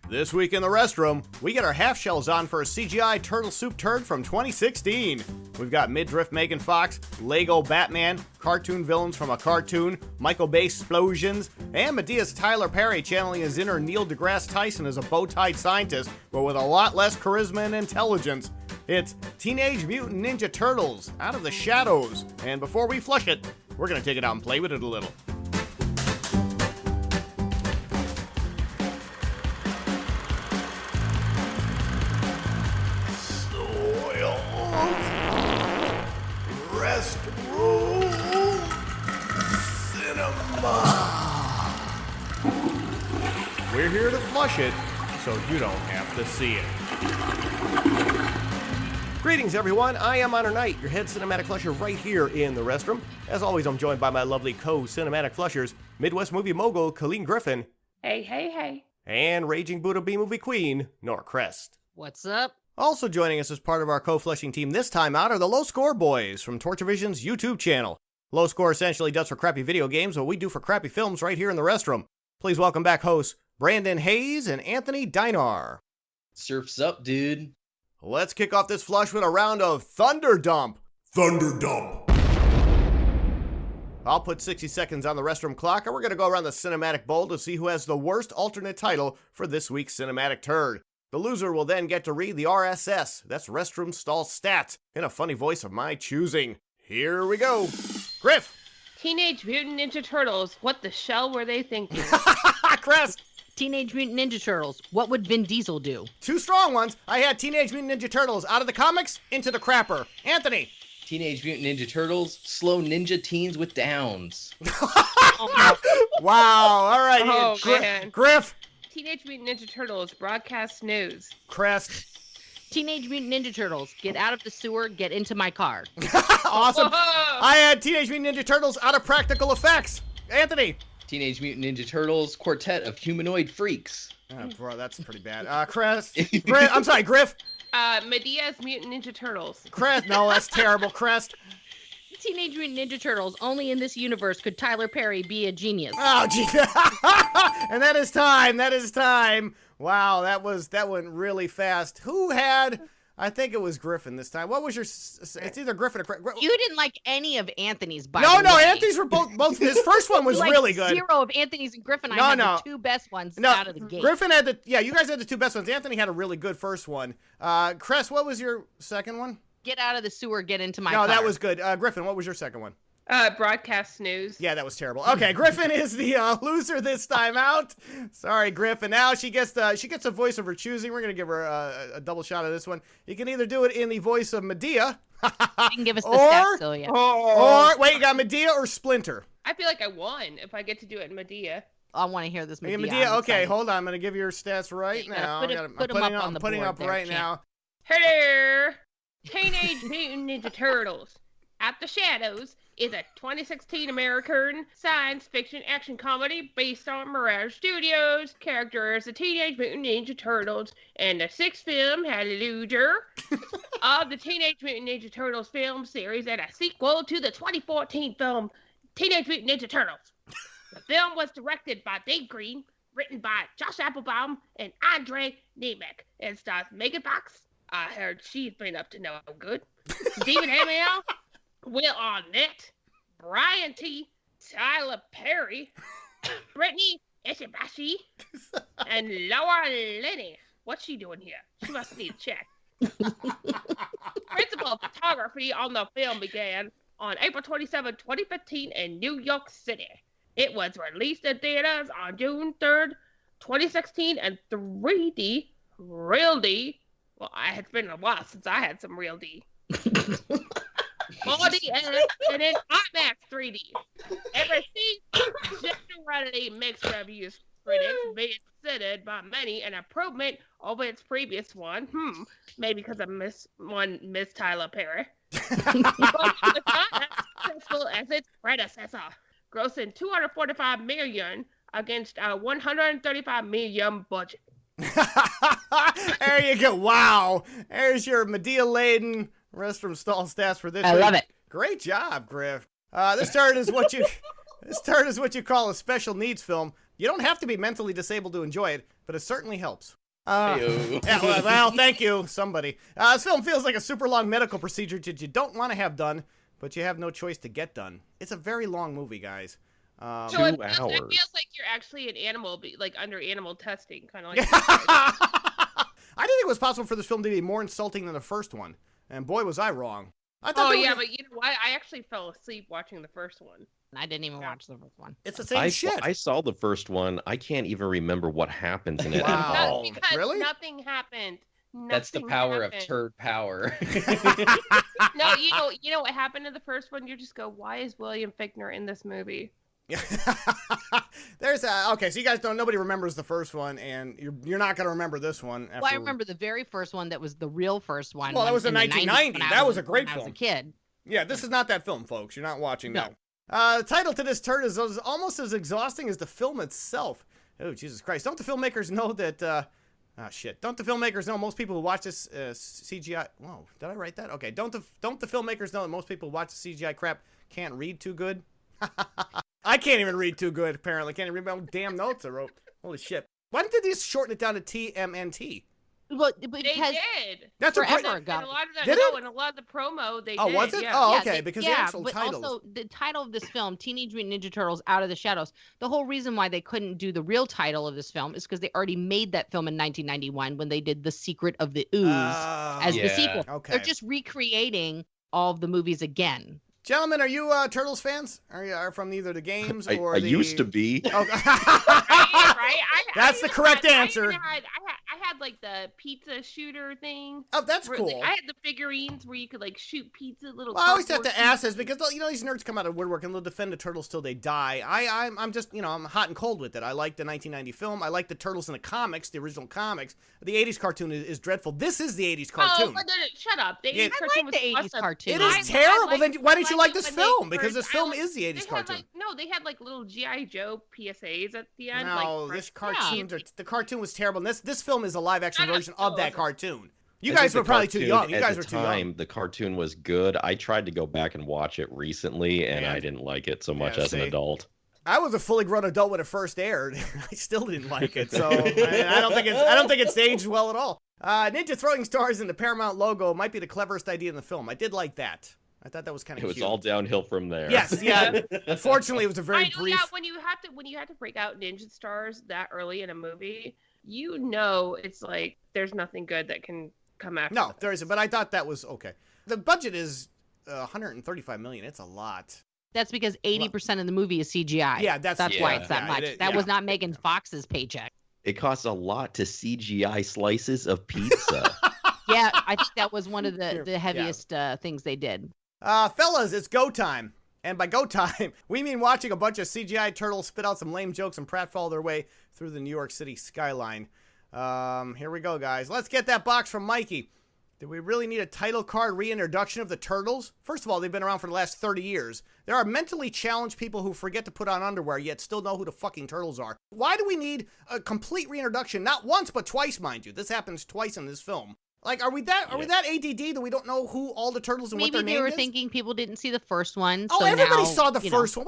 This week in the restroom, we get our half shells on for a CGI Turtle Soup turd from 2016. We've got Midriff Megan Fox, Lego Batman, cartoon villains from a cartoon, Michael Bay explosions, and Madea's Tyler Perry channeling his inner Neil deGrasse Tyson as a bow-tied scientist, but with a lot less charisma and intelligence. It's Teenage Mutant Ninja Turtles, Out of the Shadows. And before we flush it, we're going to take it out and play with it a little. Restroom Cinema. We're here to flush it, so you don't have to see it. Greetings, everyone. I am Honor Knight, your head cinematic flusher right here in the restroom. As always, I'm joined by my lovely co-cinematic flushers, Midwest movie mogul Colleen Griffin. Hey, hey, hey. And Raging Buddha B-movie queen, Nora Crest. What's up? Also joining us as part of our co-flushing team this time out are the Low Score Boys from Torturevision's YouTube channel. Low Score essentially does for crappy video games what we do for crappy films right here in the restroom. Please welcome back hosts Brandan Haize and Dynar. Surf's up, dude. Let's kick off this flush with a round of Thunder Dump. Thunder Dump. I'll put 60 seconds on the restroom clock, and we're going to go around the cinematic bowl to see who has the worst alternate title for this week's cinematic turd. The loser will then get to read the RSS, that's Restroom Stall Stats, in a funny voice of my choosing. Here we go. Griff. Teenage Mutant Ninja Turtles, what the shell were they thinking? Crest. Teenage Mutant Ninja Turtles, what would Vin Diesel do? Two strong ones. I had Teenage Mutant Ninja Turtles out of the comics, into the crapper. Anthony. Teenage Mutant Ninja Turtles, slow ninja teens with downs. Wow, all right. Oh, man. Griff. Teenage Mutant Ninja Turtles, broadcast news. Crest. Teenage Mutant Ninja Turtles, get out of the sewer, get into my car. Awesome. Whoa. I had Teenage Mutant Ninja Turtles out of practical effects. Anthony. Teenage Mutant Ninja Turtles, quartet of humanoid freaks. Oh, bro, that's pretty bad. Crest. I'm sorry, Griff. Medea's Mutant Ninja Turtles. Crest. No, that's terrible. Crest. Teenage Mutant Ninja Turtles, only in this universe could Tyler Perry be a genius. Oh, gee. And that is time. Wow, that went really fast. Who had, I think it was Griffin this time. What was your, it's either Griffin or You didn't like any of Anthony's, by No, the way. Anthony's were both, his first one was like really good. Zero of Anthony's and Griffin. I had the two best ones out of the gate. Griffin had you guys had the two best ones. Anthony had a really good first one. Cress, what was your second one? Get out of the sewer, get into my car. No, that was good. Griffin, what was your second one? Broadcast news. Yeah, that was terrible. Okay, Griffin is the loser this time out. Sorry, Griffin. Now she gets a voice of her choosing. We're gonna give her a double shot of this one. You can either do it in the voice of Madea. You can give us the stats, Celia. Or wait, you got Madea or Splinter. I feel like I won if I get to do it in Madea. I want to hear this Madea. Madea, okay, hold on. I'm gonna give you your stats right now. I'm putting them up right now. Hello! Teenage Mutant Ninja Turtles, Out the Shadows is a 2016 American science fiction action comedy based on Mirage Studios. Characters the Teenage Mutant Ninja Turtles, and the sixth film, Hallelujah, of the Teenage Mutant Ninja Turtles film series and a sequel to the 2014 film Teenage Mutant Ninja Turtles. The film was directed by Dave Green, written by Josh Applebaum and Andre Nemec, and stars Megan Fox. I heard she's been up to no good. Stephen Amell, Will Arnett, Brian T, Tyler Perry, Brittany Ishibashi, and Laura Linney. What's she doing here? She must need a check. Principal photography on the film began on April 27, 2015 in New York City. It was released in theaters on June 3rd, 2016 and 3D, Real D. Well, it's been a while since I had some Real D. 4D and then IMAX 3D. It received generally mixed reviews. Critics being considered by many an improvement over its previous one. Maybe because of Miss Tyler Perry. But it was not as successful as its predecessor, grossing $245 million against a $135 million budget. There you go. Wow. There's your Madea-laden restroom stall stats for this week. I love it. Great job, Griff. This turd is what you call a special needs film You don't have to be mentally disabled to enjoy it, but it certainly helps. Heyo. Yeah, well, thank you, somebody. This film feels like a super long medical procedure that you don't want to have done, but you have no choice to get done. It's a very long movie, guys. So 2 it hours. feels like you're actually an animal, like under animal testing, kind of like. I didn't think it was possible for this film to be more insulting than the first one, and boy, was I wrong. I thought Oh yeah, but you know what? I actually fell asleep watching the first one. I didn't even watch the first one. it's the same shit. I saw the first one. I can't even remember what happens in it Wow. at all. That's because Really? nothing happened. That's the power of happened. turd power. No, you know what happened in the first one? You just go, why is William Fichtner in this movie? There's okay, so you guys don't. Nobody remembers the first one, and you're not gonna remember this one. Well, I remember the very first one that was the real first one. Well, that was in the 1990. 90s when I That was a great when I was film. a kid. Yeah, this is not that film, folks. You're not watching No. that. The title to this turd is almost as exhausting as the film itself. Oh, Jesus Christ! Don't the filmmakers know that? Shit! Don't the filmmakers know most people who watch this CGI? Whoa! Did I write that? Okay. Don't the filmmakers know that most people who watch the CGI crap can't read too good? I can't even read too good, apparently. Can't even read my own damn notes I wrote. Holy shit. Why didn't they just shorten it down to TMNT? Well, They because did. That's a forever great... ago. And a lot of that, Did no, it? and a lot of the promo they Oh, did. was it? Yeah. Oh, Yeah, okay, because the actual but title also the title of this film, Teenage Mutant Ninja Turtles Out of the Shadows, the whole reason why they couldn't do the real title of this film is because they already made that film in 1991 when they did The Secret of the Ooze as the Yeah. sequel. Okay. They're just recreating all of the movies again. Gentlemen, are you Turtles fans? Are from either the games or I the... used to be. Oh. Right? That's the correct answer. I had like the pizza shooter thing. Oh, that's where, cool. like, I had the figurines where you could like shoot pizza little. Well, I always have cardboard to ask this because these nerds come out of woodwork and they'll defend the Turtles till they die. I'm just I'm hot and cold with it. I like the 1990 film. I like the Turtles in the comics, the original comics. The 80s cartoon is dreadful. This is the 80s cartoon. Oh, no, shut up! The 80s Yeah. cartoon I like was the 80s awesome. cartoon. It I is terrible. I Then why didn't you like it this when they film? Because this first- film I is the 80s they had, cartoon. like, no, they had like little GI Joe PSAs at the end. No, like, this cartoon, the cartoon was terrible. And this film is a live action I know, version of no, that it's- cartoon. You I guys think were the probably too cartoon young. You at guys the were too time, young. The cartoon was good. I tried to go back and watch it recently, and And? I didn't like it so much Yeah, as an see? adult. I was a fully grown adult when it first aired. I still didn't like it, so I don't think it's aged well at all. Ninja throwing stars in the Paramount logo might be the cleverest idea in the film. I did like that. I thought that was kind of It was cute. all downhill from there. Yes, yeah. Unfortunately, it was a very I know, brief. yeah, when you have to break out ninja stars that early in a movie, it's like there's nothing good that can come after. No, that. there isn't. But I thought that was okay. The budget is 135 million. It's a lot. That's because 80% of the movie is CGI. Yeah, that's why yeah, it's that yeah, much. it is, That yeah. was not Megan Fox's paycheck. It costs a lot to CGI slices of pizza. Yeah, I think that was one of Here, the heaviest things they did. Fellas, it's go time. And by go time, we mean watching a bunch of CGI turtles spit out some lame jokes and pratfall their way through the New York City skyline. Here we go, guys. Let's get that box from Mikey. Do we really need a title card reintroduction of the Turtles? First of all, they've been around for the last 30 years. There are mentally challenged people who forget to put on underwear, yet still know who the fucking Turtles are. Why do we need a complete reintroduction? Not once, but twice, mind you. This happens twice in this film. Like, are we that ADD that we don't know who all the Turtles and what Maybe their they name were is? thinking people didn't see the first one. Oh, so everybody now, saw the you know. first one.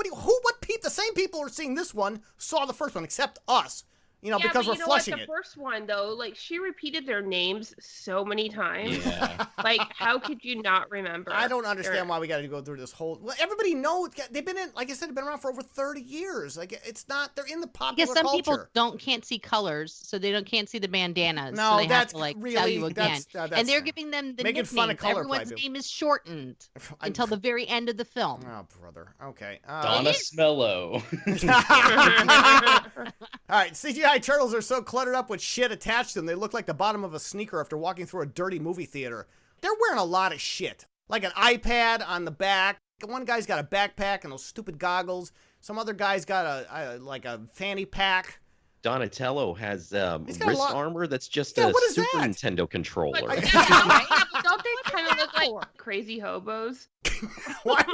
The same people who are seeing this one saw the first one, except us. Yeah, because but we're flushing The it. first one though, like she repeated their names so many times. Yeah. Like, how could you not remember? I don't understand why we got to go through this whole. Well, everybody knows they've been in. Like I said, they've been around for over 30 years. Like it's not. They're in the popular Because some culture. people can't see colors, so they can't see the bandanas. No, so they that's have to really tell you again. that's And they're giving them the making nicknames. fun of color Everyone's people. name is shortened until the very end of the film. Oh, brother. Okay. Donna Smello. All right, CGI Turtles are so cluttered up with shit attached to them, they look like the bottom of a sneaker after walking through a dirty movie theater. They're wearing a lot of shit. Like an iPad on the back. One guy's got a backpack and those stupid goggles. Some other guy's got a fanny pack. Donatello has He's got a wrist lot- armor that's just Yeah, a what is Super that? Nintendo controller. But, don't they kind of look like crazy hobos? What?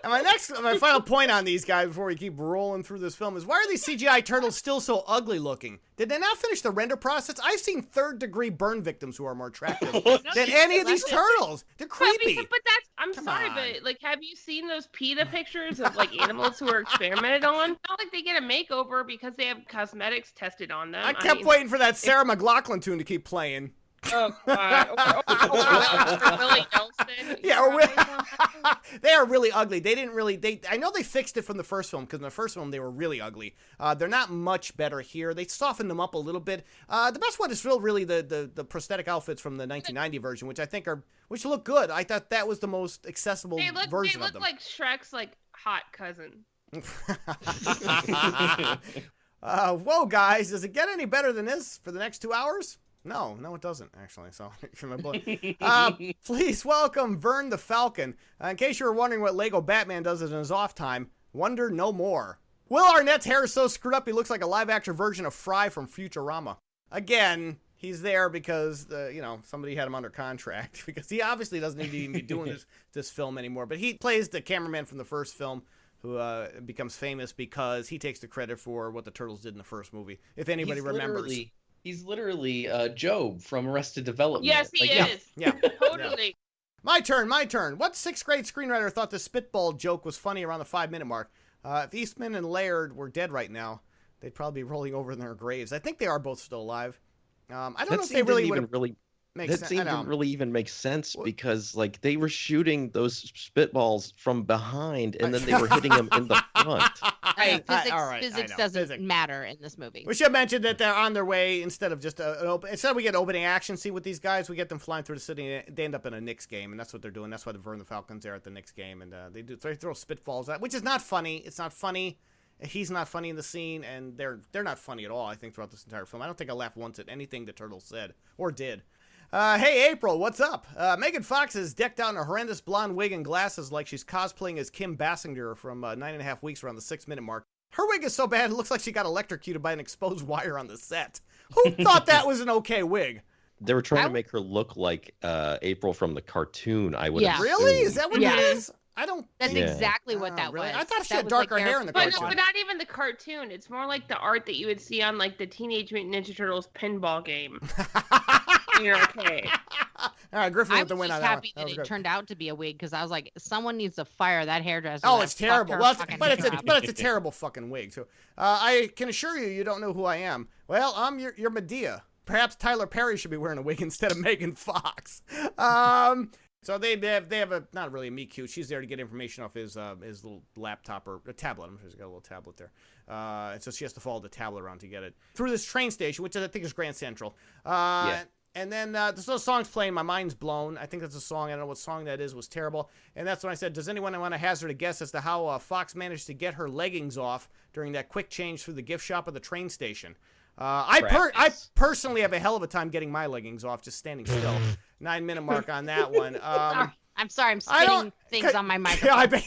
And my final point on these guys before we keep rolling through this film is, why are these CGI turtles still so ugly looking? Did they not finish the render process? I've seen third-degree burn victims who are more attractive than any of these turtles. They're creepy. But that's, I'm sorry, but like, have you seen those PETA pictures of like animals who are experimented on? It's not like they get a makeover because they have cosmetics tested on them. I kept waiting for that Sarah McLachlan tune to keep playing. Oh, God. Or Willie Nelson. Yeah, they are really ugly. They didn't really. I know they fixed it from the first film, because in the first film they were really ugly. They're not much better here. They softened them up a little bit. The best one is still really the prosthetic outfits from the 1990 version, which look good. I thought that was the most accessible version of them. They look like Shrek's like hot cousin. Whoa, guys! Does it get any better than this for the next 2 hours? No, it doesn't, actually. So, please welcome Vern the Falcon. In case you were wondering what Lego Batman does in his off time, wonder no more. Will Arnett's hair is so screwed up he looks like a live-action version of Fry from Futurama. Again, he's there because, somebody had him under contract, because he obviously doesn't need to even be doing this film anymore. But he plays the cameraman from the first film, who becomes famous because he takes the credit for what the Turtles did in the first movie, if anybody remembers. He's literally Job from Arrested Development. Yes, he is. Yeah. Totally. My turn. What sixth grade screenwriter thought the spitball joke was funny around the 5-minute mark? If Eastman and Laird were dead right now, they'd probably be rolling over in their graves. I think they are both still alive. I don't know if they really would. That didn't really even make sense, because like they were shooting those spitballs from behind and then they were hitting them in the front. Physics doesn't matter in this movie. We should mention that they're on their way, instead of just instead we get an opening action scene with these guys, we get them flying through the city and they end up in a Knicks game, and that's what they're doing. That's why the Vern the Falcon's there at the Knicks game, and they throw spitballs at, which is not funny. It's not funny. He's not funny in the scene, and they're not funny at all, I think, throughout this entire film. I don't think I laughed once at anything the Turtles said or did. Hey, April, what's up? Megan Fox is decked out in a horrendous blonde wig and glasses like she's cosplaying as Kim Basinger from 9.5 Weeks around the 6-minute mark. Her wig is so bad, it looks like she got electrocuted by an exposed wire on the set. Who thought that was an okay wig? They were trying to make her look like April from the cartoon, I would assume. Really? Is that what it is? I don't. That's exactly what that was. I thought she had darker hair in the cartoon. But not even the cartoon. It's more like the art that you would see on like the Teenage Mutant Ninja Turtles pinball game. You're okay. All right, Griffin with the win on that. I was happy that it turned out to be a wig, because I was like, someone needs to fire that hairdresser. Oh, it's terrible. Well, but it's a terrible fucking wig too. I can assure you don't know who I am. Well, I'm your Madea. Perhaps Tyler Perry should be wearing a wig instead of Megan Fox. So they have a, not really a meet cute. She's there to get information off his little laptop or a tablet. I'm sure he's got a little tablet there. And so she has to follow the tablet around to get it through this train station, which I think is Grand Central. And then this little song's playing. My mind's blown. I think that's a song. I don't know what song that is. Was terrible. And that's when I said, does anyone want to hazard a guess as to how Fox managed to get her leggings off during that quick change through the gift shop of the train station? I personally have a hell of a time getting my leggings off just standing still. 9-minute mark on that one. I'm sorry, I'm spitting things on my microphone.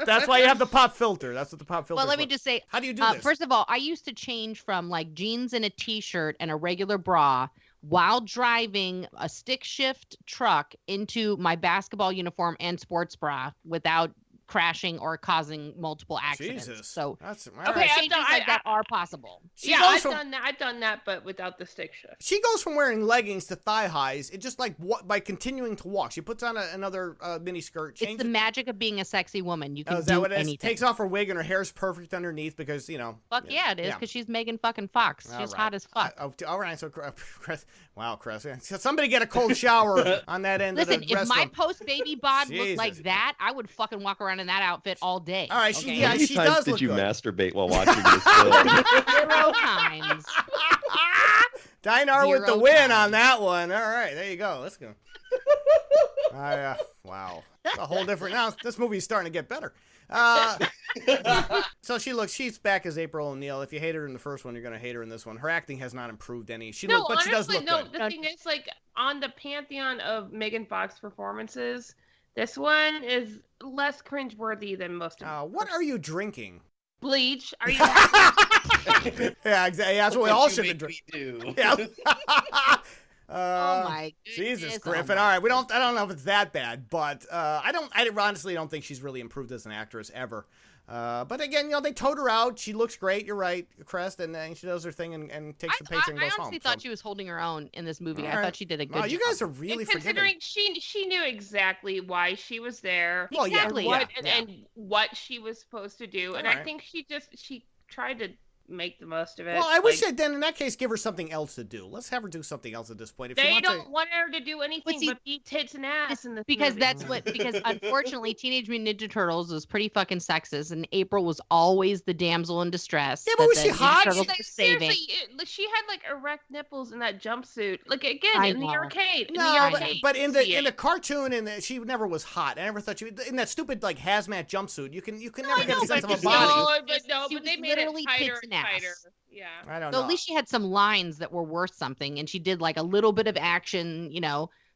That's why you have the pop filter. That's what the pop filter is. Well, let me just say, how do you do this? First of all, I used to change from like jeans and a t-shirt and a regular bra while driving a stick shift truck into my basketball uniform and sports bra without crashing or causing multiple accidents. Jesus. So that's okay. Changes like that are possible. I've done that, but without the stick shift. She goes from wearing leggings to thigh highs. It just like by continuing to walk. She puts on another mini skirt. It's the magic of being a sexy woman. You can is that do what it is? anything. Takes off her wig and her hair's perfect underneath because Fuck yeah, it is because she's Megan fucking Fox. She's hot as fuck. All right, so Chris, wow, Chris, somebody get a cold shower on that end. Listen, of the if my restroom. post baby bod looked like that, I would fucking walk around in that outfit all day. All right, okay? How many she times does did look you good. masturbate while watching this film? 0 times. Dynar with the win on that one. All right, there you go. Let's go. Wow. It's a whole different. Now this movie's starting to get better. So she's back as April O'Neil. If you hate her in the first one, you're gonna hate her in this one. Her acting has not improved any. She does look good. The thing is, like, on the pantheon of Megan Fox performances, this one is less cringeworthy than most of them. What are you drinking? Bleach. Are you? Yeah, exactly. That's what we all should be drinking. Yeah. Oh my Jesus, goodness. Griffin. Oh All right, I don't know if it's that bad, but I honestly don't think she's really improved as an actress ever. But again, they towed her out. She looks great. You're right, Crest, and she does her thing and takes the paycheck and goes home. I honestly thought she was holding her own in this movie. All I right. thought she did a good job. You guys are really considering she knew exactly why she was there. Well, exactly. And what she was supposed to do. And I think she tried to make the most of it. Well, I wish they'd then in that case give her something else to do. Let's have her do something else at this point. If they don't want her to do anything but beat tits and ass in this because movie. because unfortunately Teenage Mutant Ninja Turtles was pretty fucking sexist, and April was always the damsel in distress. Yeah, but was she hot? Seriously, she had like erect nipples in that jumpsuit. Like again in the arcade. But in the cartoon, she never was hot. I never thought she in that stupid like hazmat jumpsuit. You can never get a sense of a body. But they made it tighter. Yeah. I don't know. So at least she had some lines that were worth something, and she did like a little bit of action,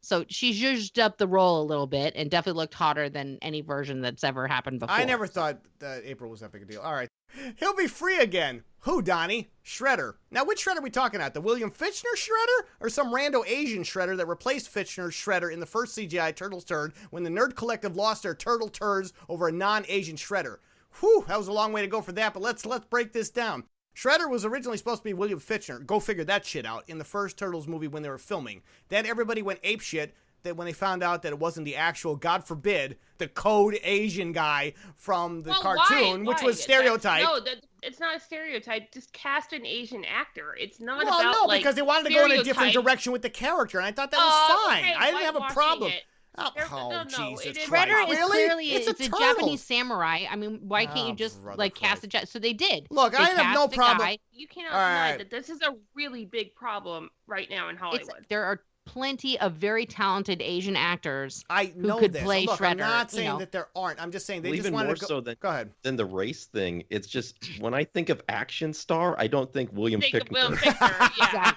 So she zhuzhed up the role a little bit and definitely looked hotter than any version that's ever happened before. I never thought that April was that big a deal. All right. He'll be free again. Who, Donnie? Shredder. Now, which Shredder are we talking about? The William Fichtner Shredder or some rando Asian Shredder that replaced Fichtner's Shredder in the first CGI Turtles turd when the Nerd Collective lost their turtle turds over a non-Asian Shredder? Whew, that was a long way to go for that, but let's break this down. Shredder was originally supposed to be William Fichtner. Go figure that shit out in the first Turtles movie when they were filming. Then everybody went apeshit that when they found out that it wasn't the actual, God forbid, the code Asian guy from the cartoon, which was stereotyped. It's not a stereotype. Just cast an Asian actor. It's not because they wanted to go in a different direction with the character, and I thought that was fine. Okay, I didn't have a problem. No, Jesus Christ. Shredder is really? clearly it's a Japanese samurai. I mean, why can't you just cast a so they did. Look, I have no problem. You cannot deny that this is a really big problem right now in Hollywood. There are plenty of very talented Asian actors who could play Shredder. I'm not saying that there aren't. I'm just saying they just wanted to go. Go ahead. Than the race thing, it's just when I think of action star, I don't think William Fichtner. William Fichtner, yeah.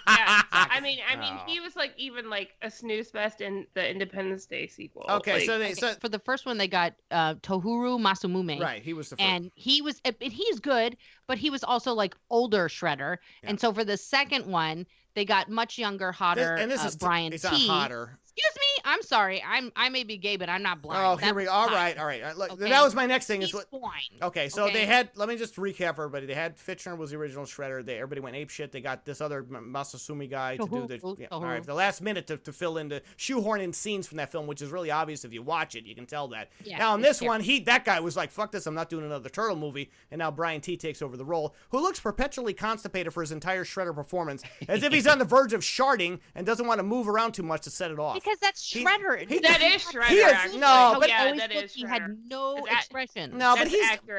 I mean, he was like even like a snooze fest in the Independence Day sequel. Okay, like, for the first one they got Tohuru Masumume. Right, he was the first. And he's good, but he was also like older Shredder. Yeah. And so for the second one, they got much younger, hotter. This is Brian T. It's not hotter. Excuse me. I'm sorry. I may be gay, but I'm not blind. Oh, here we go. All right. Look, okay. That was my next thing. He's blind. Okay, so they had. Let me just recap for everybody. They had Fichtner was the original Shredder. Everybody went apeshit. They got this other Masasumi guy to do the. All right, the last minute to fill in the shoehorn in scenes from that film, which is really obvious if you watch it. You can tell that. Yeah, now in this one, that guy was like, "Fuck this! I'm not doing another Turtle movie." And now Brian T. takes over the role, who looks perpetually constipated for his entire Shredder performance, as if he's on the verge of sharding and doesn't want to move around too much to set it off. Because that's Shredder. That is Shredder. He had no expression. No, but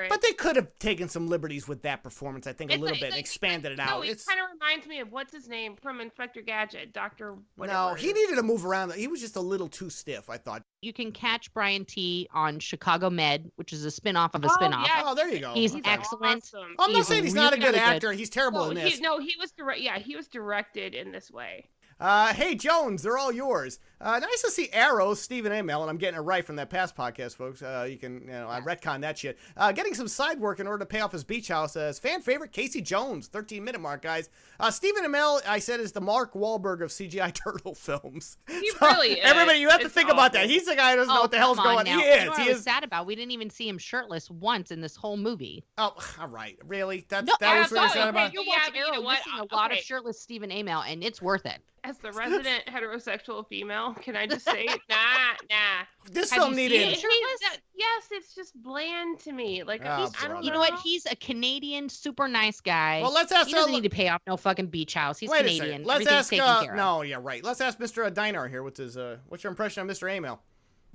but they could have taken some liberties with that performance. I think a little bit, expanded it out. It kind of reminds me of what's his name from Inspector Gadget, Doctor. No, he needed to move around. He was just a little too stiff, I thought. You can catch Brian T. on Chicago Med, which is a spinoff of a spinoff. Yeah. Oh, there you go. He's excellent. Awesome. I'm not saying he's not a good actor. He's terrible in this. He was directed in this way. Hey, Jones, they're all yours. Nice to see Arrow, Stephen Amell, and I'm getting it right from that past podcast, folks. You can, I retcon that shit. Getting some side work in order to pay off his beach house as fan favorite Casey Jones, 13-minute mark, guys. Stephen Amell, I said, is the Mark Wahlberg of CGI Turtle films. He really is. Everybody, you have to think about that. He's the guy who doesn't know what the hell's going on. He is. He is sad about. We didn't even see him shirtless once in this whole movie. Oh, all right. Really? That was what you're sad about? You watch Arrow, missing a lot of shirtless Stephen Amell, and it's worth it. As the resident heterosexual female, can I just say, nah. This film needed. Yes, it's just bland to me. Like, I don't know. You know what? He's a Canadian, super nice guy. Well, let's ask. He doesn't need to pay off no fucking beach house. He's Canadian. Let's ask. No, yeah, right. Let's ask Mr. Dynar here. What's your impression of Mr. Amell?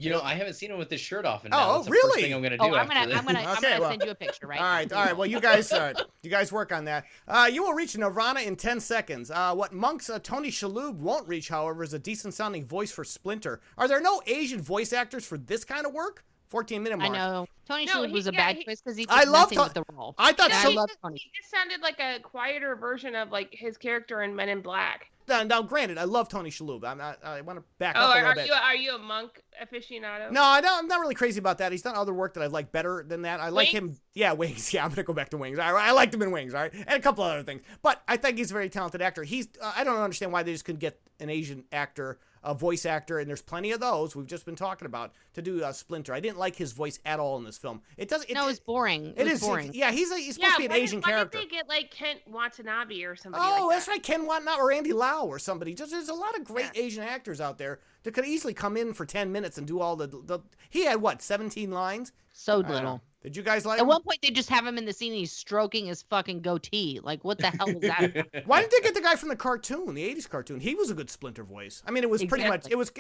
You know, I haven't seen him with his shirt off, and now that's the really? first thing I'm gonna do. I'm gonna send you a picture, right? All right. Well, you guys work on that. You will reach Nirvana in 10 seconds. What Monk's Tony Shalhoub won't reach, however, is a decent sounding voice for Splinter. Are there no Asian voice actors for this kind of work? 14-minute I mark. know. Tony Shalhoub was a bad choice because he did I love nothing with the role. I thought I love Tony. He just sounded like a quieter version of like his character in Men in Black. Now, granted, I love Tony Shalhoub. I want to back up a little bit. Are you a monk aficionado? No, I'm not really crazy about that. He's done other work that I like better than that. I like him. Yeah, Wings. Yeah, I'm gonna go back to Wings. I liked him in Wings. All right, and a couple other things. But I think he's a very talented actor. I don't understand why they just couldn't get an Asian actor, a voice actor, and there's plenty of those we've just been talking about to do Splinter. I didn't like his voice at all in this film. It does. No, it's boring. It is boring. Yeah, he's supposed to be an Asian character. Why did they get like Kent Watanabe or somebody? Oh, like that's that? right, Ken Watanabe or Andy Lau or somebody. There's a lot of great Asian actors out there that could easily come in for 10 minutes and do all the. He had what, 17 lines? So little. Did you guys like At him? one point, they just have him in the scene and he's stroking his fucking goatee. Like, what the hell was that? Why didn't they get the guy from the cartoon, the 80s cartoon? He was a good Splinter voice. I mean, it was pretty much, it was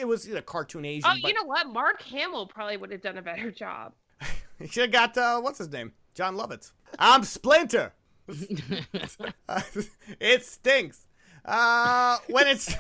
cartoon Asian. Oh, you know what? Mark Hamill probably would have done a better job. He should have got, what's his name? John Lovitz. I'm Splinter. It stinks. When it's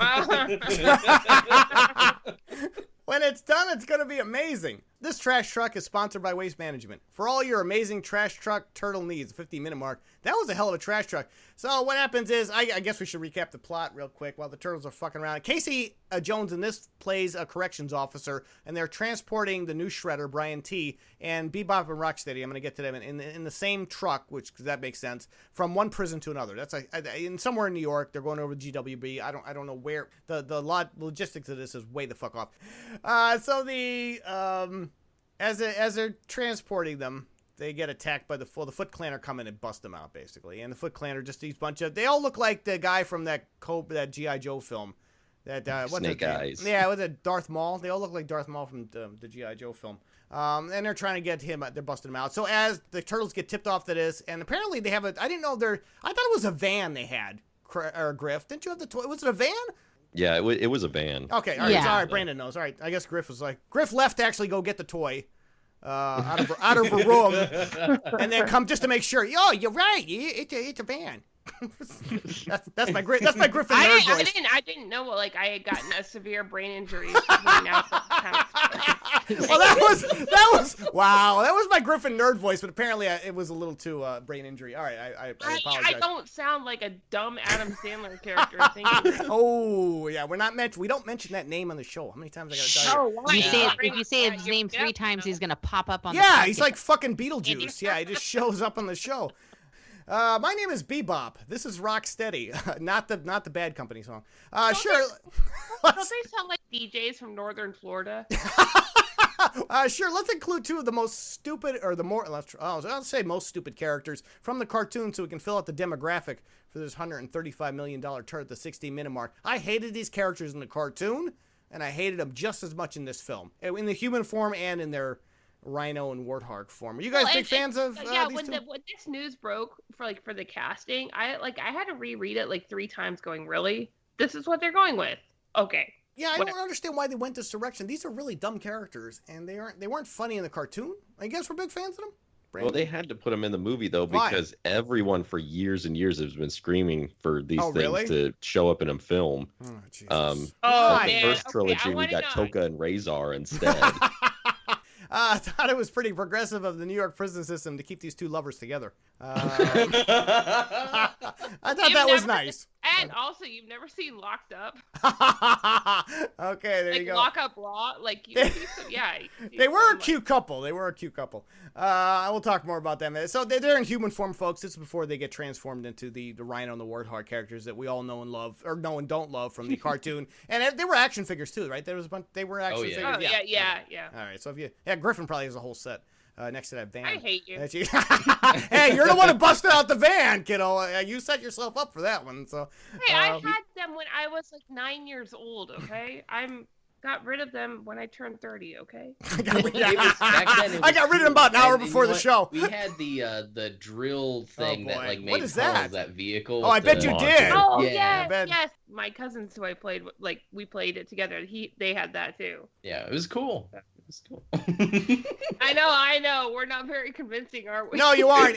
when it's done, it's going to be amazing. This trash truck is sponsored by Waste Management. For all your amazing trash truck turtle needs, 15-minute mark. That was a hell of a trash truck. So what happens is, I guess we should recap the plot real quick while the turtles are fucking around. Casey Jones in this plays a corrections officer, and they're transporting the new Shredder, Brian T., and Bebop and Rocksteady, I'm going to get to them, in the same truck, which that makes sense, from one prison to another. That's in somewhere in New York. They're going over to GWB. I don't know where. The logistics of this is way the fuck off. So as they're transporting them, they get attacked by the Foot Clan are coming and bust them out, basically. And the Foot Clan are just these they all look like the guy from that G.I. Joe film. Snake Eyes. Yeah, was it Darth Maul? They all look like Darth Maul from the G.I. Joe film. And they're trying to get him, they're busting him out. So as the turtles get tipped off to this, and apparently they have I didn't know I thought it was a van they had, or Griff. Didn't you have the toy? Was it a van? Yeah, it was a van. Okay, all right, Yeah. all right, Brandon knows. All right, I guess Griff was like, Griff left to actually go get the toy out of her room, and then come just to make sure. Oh, you're right. It's a van. that's my Griffin nerd voice. I didn't know like I had gotten a severe brain injury. Now Well, that was wow. That was my Griffin nerd voice, but apparently it was a little too brain injury. All right, I apologize. I don't sound like a dumb Adam Sandler character. Oh yeah, we don't mention that name on the show. How many times I gotta tell you? If you say his name 3 times, he's gonna pop up on the Yeah, he's like fucking Beetlejuice. Yeah, he just shows up on the show. My name is Bebop. This is Rocksteady, not the Bad Company song. Sure. Don't they sound like DJs from Northern Florida? Sure. Let's include two of the most stupid, or I'll say most stupid characters from the cartoon, so we can fill out the demographic for this $135 million turd at the 60-minute mark. I hated these characters in the cartoon, and I hated them just as much in this film, in the human form and in their Rhino and Warthog form. Are you guys big fans of these two? When this news broke for the casting, I had to reread it like 3 times going, really? This is what they're going with? Okay. Yeah, I don't understand why they went this direction. These are really dumb characters, and they weren't funny in the cartoon. I guess we're big fans of them. Well, they had to put them in the movie, though, because everyone for years and years has been screaming for these things to show up in a film. Oh, Jesus. The first trilogy, we got Toka and Razor instead. I thought it was pretty progressive of the New York prison system to keep these two lovers together. I thought that was nice. And also, you've never seen Locked Up. Okay, there you go. Lock Up Raw, They were a cute couple. We'll talk more about them. So they're in human form, folks. This is before they get transformed into the Rhino and the Warthog characters that we all know and love, or know and don't love from the cartoon. And they were action figures too, right? There was a bunch. They were action figures. Oh yeah. All right, so Griffin probably has a whole set. Next to that van. I hate you. Hey, you're the one who busted out the van, kiddo. You set yourself up for that one. So. Hey, I had them when I was like 9 years old. Okay, got rid of them when I turned 30. Okay. I got rid of them about an hour before the show. We had the drill thing that like made that vehicle. Oh, I bet you did. Oh yeah, yes. My cousins who I played we played it together. They had that too. Yeah, it was cool. It's cool. I know. We're not very convincing, are we? No, you aren't.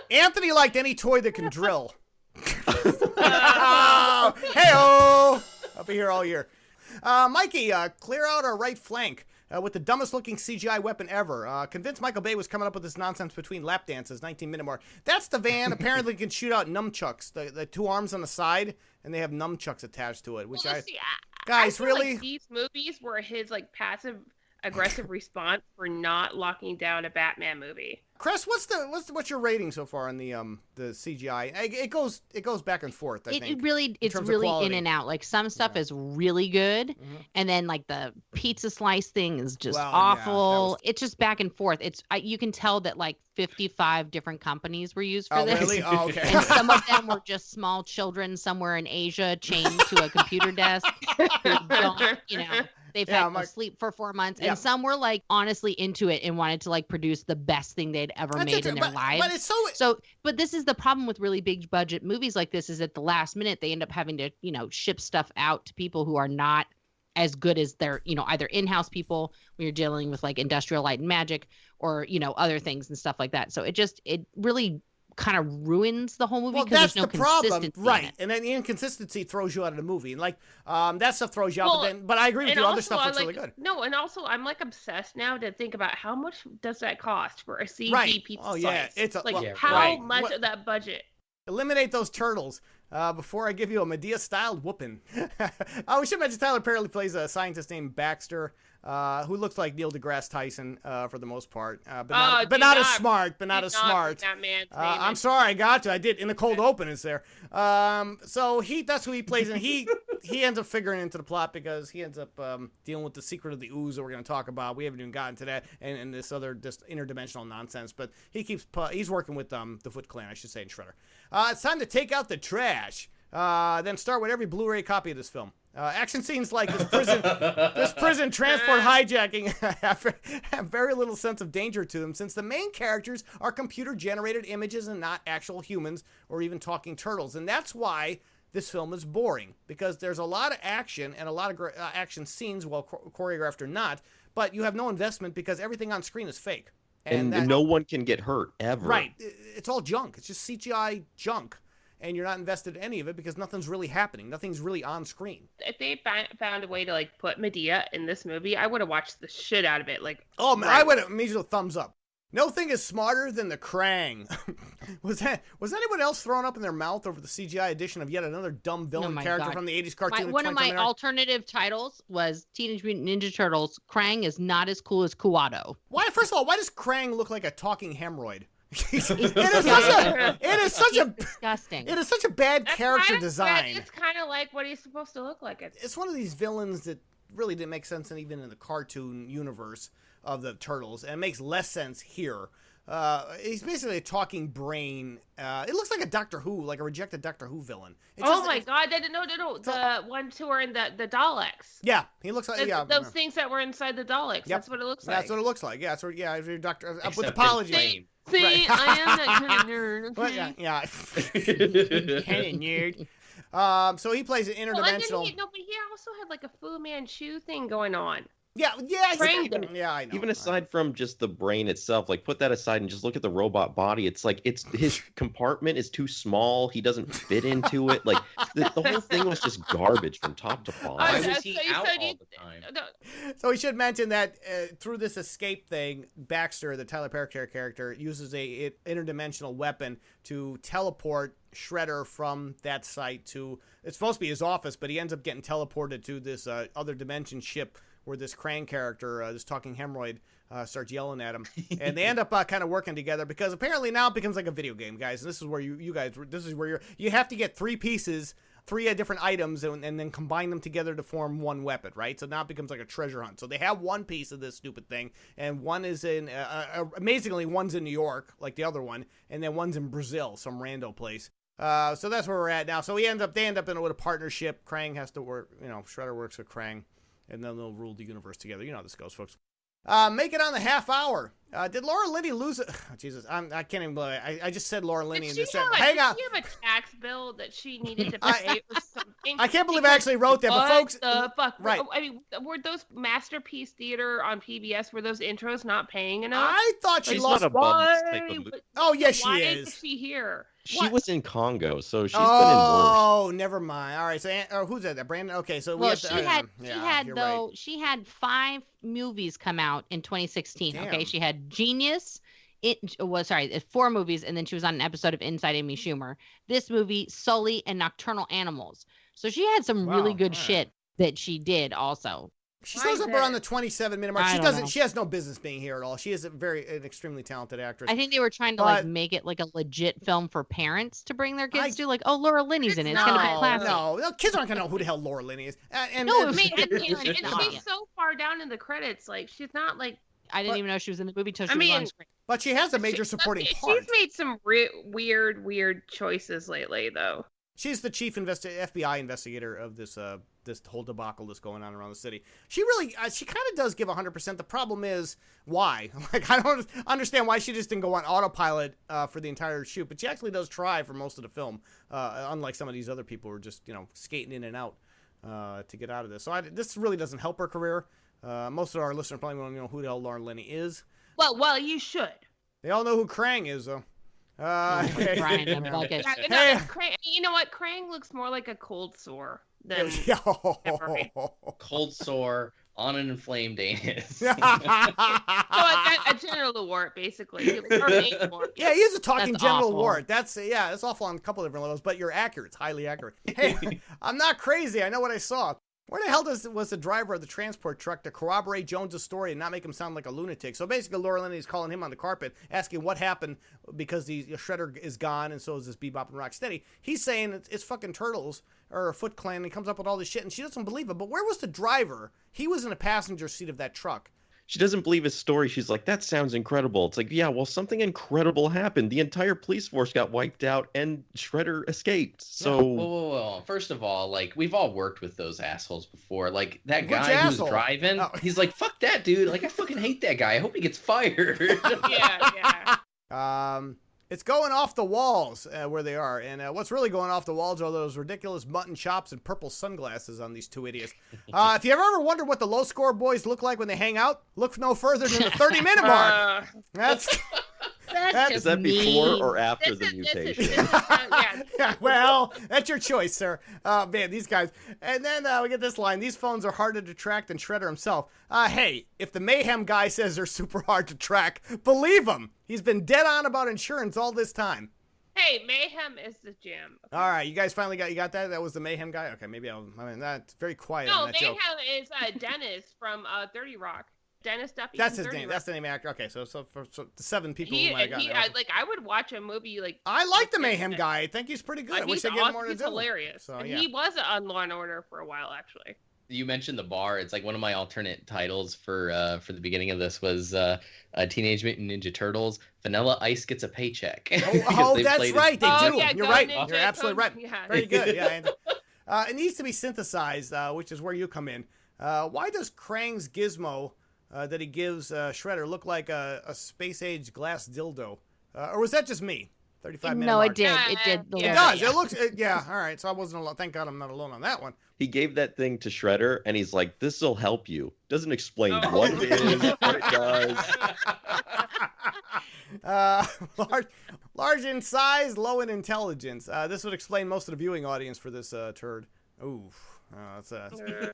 Anthony liked any toy that can drill. Hey-oh! I'll be here all year. Mikey, clear out our right flank. with the dumbest looking CGI weapon ever. Convinced Michael Bay was coming up with this nonsense between lap dances, 19-minute mark. That's the van. Apparently can shoot out nunchucks, the two arms on the side, and they have nunchucks attached to it. Which guys, I feel really? Like these movies were his like passive aggressive response for not locking down a Batman movie. Chris, what's your rating so far on the CGI? It goes back and forth. I think it's really in and out. Like some stuff is really good, and then like the pizza slice thing is just awful. It's just back and forth. You can tell that like 55 different companies were used for this. Really? Oh, okay. And some of them were just small children somewhere in Asia chained to a computer desk. Who don't, they've had no sleep for 4 months, and some were like honestly into it and wanted to like produce the best thing they'd ever made in their lives. But it's but this is the problem with really big budget movies like this, is at the last minute they end up having to ship stuff out to people who are not as good as their either in-house people when you're dealing with like Industrial Light and Magic or other things and stuff like that. So it really kind of ruins the whole movie because there's no consistency, right? In it. And then the inconsistency throws you out of the movie, and like that stuff throws you out. But I agree with you. Other stuff looks really good. No, and also I'm like obsessed now to think about how much does that cost for a CG pizza slice? Yeah, it's how much of that budget? Eliminate those turtles before I give you a Madea-styled whooping. We should mention Tyler Perry plays a scientist named Baxter, who looks like Neil deGrasse Tyson for the most part, but not as smart. That man's I'm sorry, I got to. I did in the cold open. It's there. So that's who he plays, and he ends up figuring into the plot because he ends up dealing with the secret of the ooze that we're going to talk about. We haven't even gotten to that, and this other just interdimensional nonsense. But he's working with the Foot Clan, I should say, in Shredder. It's time to take out the trash. Then start with every Blu-ray copy of this film. Action scenes like this prison transport hijacking have very little sense of danger to them, since the main characters are computer-generated images and not actual humans or even talking turtles. And that's why this film is boring, because there's a lot of action and a lot of action scenes, well choreographed or not, but you have no investment because everything on screen is fake. And no one can get hurt, ever. Right. It's all junk. It's just CGI junk. And you're not invested in any of it because nothing's really happening. Nothing's really on screen. If they found a way to like put Madea in this movie, I would have watched the shit out of it. I would have immediately thumbs up. No thing is smarter than the Krang. Was anyone else throwing up in their mouth over the CGI edition of yet another dumb villain character from the 80s cartoon? One of my alternative titles was Teenage Mutant Ninja Turtles. Krang is not as cool as Kuato. Why? First of all, why does Krang look like a talking hemorrhoid? It is such a bad character design. It's kind of like what he's supposed to look like. It's one of these villains that really didn't make sense even in the cartoon universe of the Turtles, and it makes less sense here. He's basically a talking brain. It looks like a Doctor Who, like a rejected Doctor Who villain. God! No! The ones who are in the Daleks. Yeah, he looks like those things that were inside the Daleks. Yep. That's what it looks like. That's what it looks like. Yeah, so Doctor. With apologies. See, right. I am that kind of nerd. Okay? Yeah. Kind of nerd. So he plays an interdimensional. But he also had like a Fu Manchu thing going on. Yeah, I know. Even aside from just the brain itself, like put that aside and just look at the robot body. It's like his compartment is too small. He doesn't fit into it. Like the whole thing was just garbage from top to bottom. Why was he out all the time? So we should mention that through this escape thing, Baxter, the Tyler Perry character, uses a interdimensional weapon to teleport Shredder from that site to, it's supposed to be his office, but he ends up getting teleported to this other dimension ship where this Krang character, this talking hemorrhoid, starts yelling at him. And they end up kind of working together because apparently now it becomes like a video game, guys. And this is where you have to get three pieces, three different items, and then combine them together to form one weapon, right? So now it becomes like a treasure hunt. So they have one piece of this stupid thing, and one is in, amazingly, one's in New York, like the other one, and then one's in Brazil, some rando place. So that's where we're at now. So they end up with a partnership. Krang has to work, Shredder works with Krang. And then they'll rule the universe together. You know how this goes, folks. Make it on the half hour. Did Laura Linney lose it? Oh, Jesus, I can't even believe it. I just said Laura Linney and just said, hang on. Did she have a tax bill that she needed to pay or something? I can't believe I actually wrote that, but folks. What the fuck? Right. I mean, were those Masterpiece Theater on PBS, were those intros not paying enough? I thought she lost. Oh, yes, she Why is. is she here? She was in Congo, so she's been in worse. Oh, never mind. All right, so who's that? Brandan? Okay, so well, she had 5 movies come out in 2016. Damn. Okay, she had Genius. 4 movies, and then she was on an episode of Inside Amy Schumer. This movie, Sully, and Nocturnal Animals. So she had some really good shit that she did also. She shows up around the 27-minute mark. She has no business being here at all. She is an extremely talented actress. I think they were trying to make it like a legit film for parents to bring their kids to. Like, oh, Laura Linney's in it. It's gonna be classic. No, kids aren't gonna know who the hell Laura Linney is. And she's so far down in the credits. Like, she's not like. I didn't even know she was in the movie until she was on screen. But she has a major supporting part. She's made some weird choices lately, though. She's the chief FBI investigator of this whole debacle that's going on around the city. She really, she kind of does give 100%. The problem is, why? Like, I don't understand why she just didn't go on autopilot for the entire shoot. But she actually does try for most of the film, unlike some of these other people who are just, skating in and out to get out of this. So this really doesn't help her career. Most of our listeners probably won't know who the hell Laura Linney is. Well, you should. They all know who Krang is, though. Krang. You know what? Krang looks more like a cold sore than cold sore on an inflamed anus. So a genital wart, basically. Yeah, he is a talking genital wart. That's awful on a couple different levels, but you're accurate. It's highly accurate. Hey, I'm not crazy. I know what I saw. Where the hell was the driver of the transport truck to corroborate Jones's story and not make him sound like a lunatic? So basically, Laura Linney is calling him on the carpet, asking what happened because the Shredder is gone and so is this Bebop and Rocksteady. He's saying it's fucking Turtles or Foot Clan, and he comes up with all this shit, and she doesn't believe it. But where was the driver? He was in the passenger seat of that truck. She doesn't believe his story. She's like, that sounds incredible. It's like, yeah, well, something incredible happened. The entire police force got wiped out and Shredder escaped. So, whoa. First of all, like, we've all worked with those assholes before. Like, that guy who's driving, he's like, fuck that dude. Like, I fucking hate that guy. I hope he gets fired. Yeah. It's going off the walls where they are. And what's really going off the walls are those ridiculous mutton chops and purple sunglasses on these two idiots. If you ever wondered what the low score boys look like when they hang out, look no further than the 30-minute mark. Is that before or after the mutation? Well, that's your choice, sir. Man, these guys. And then we get this line. These phones are harder to track than Shredder himself. Hey, if the Mayhem guy says they're super hard to track, believe him. He's been dead on about insurance all this time. Hey, Mayhem is the gym. Okay. All right, you guys finally got that? That was the Mayhem guy? Okay, maybe that's very quiet. No, on that Mayhem joke. Is Dennis from 30 Rock. Dennis Duffy. That's his name. That's the name of the actor. Okay, so the 7 people who might have gotten it. I would watch a movie like. I like the Mayhem guy. I think he's pretty good. I wish they get more to do. He's hilarious. So, He was on Law and Order for a while, actually. You mentioned the bar. It's like one of my alternate titles for the beginning of this was Teenage Mutant Ninja Turtles. Vanilla Ice gets a paycheck. That's right. They do. Yeah, You're right. Ninja, You're absolutely right. Yeah. Very good. Yeah. And, it needs to be synthesized, which is where you come in. Why does Krang's gizmo that he gives Shredder look like a space-age glass dildo? Or was that just me? 35-minute No, mark. it did. It did. It does. It looks. Yeah. All right. So I wasn't alone. Thank God I'm not alone on that one. He gave that thing to Shredder, and he's like, "This'll help you." Doesn't explain what it is, what it does. Large in size, low in intelligence. This would explain most of the viewing audience for this turd. Oof.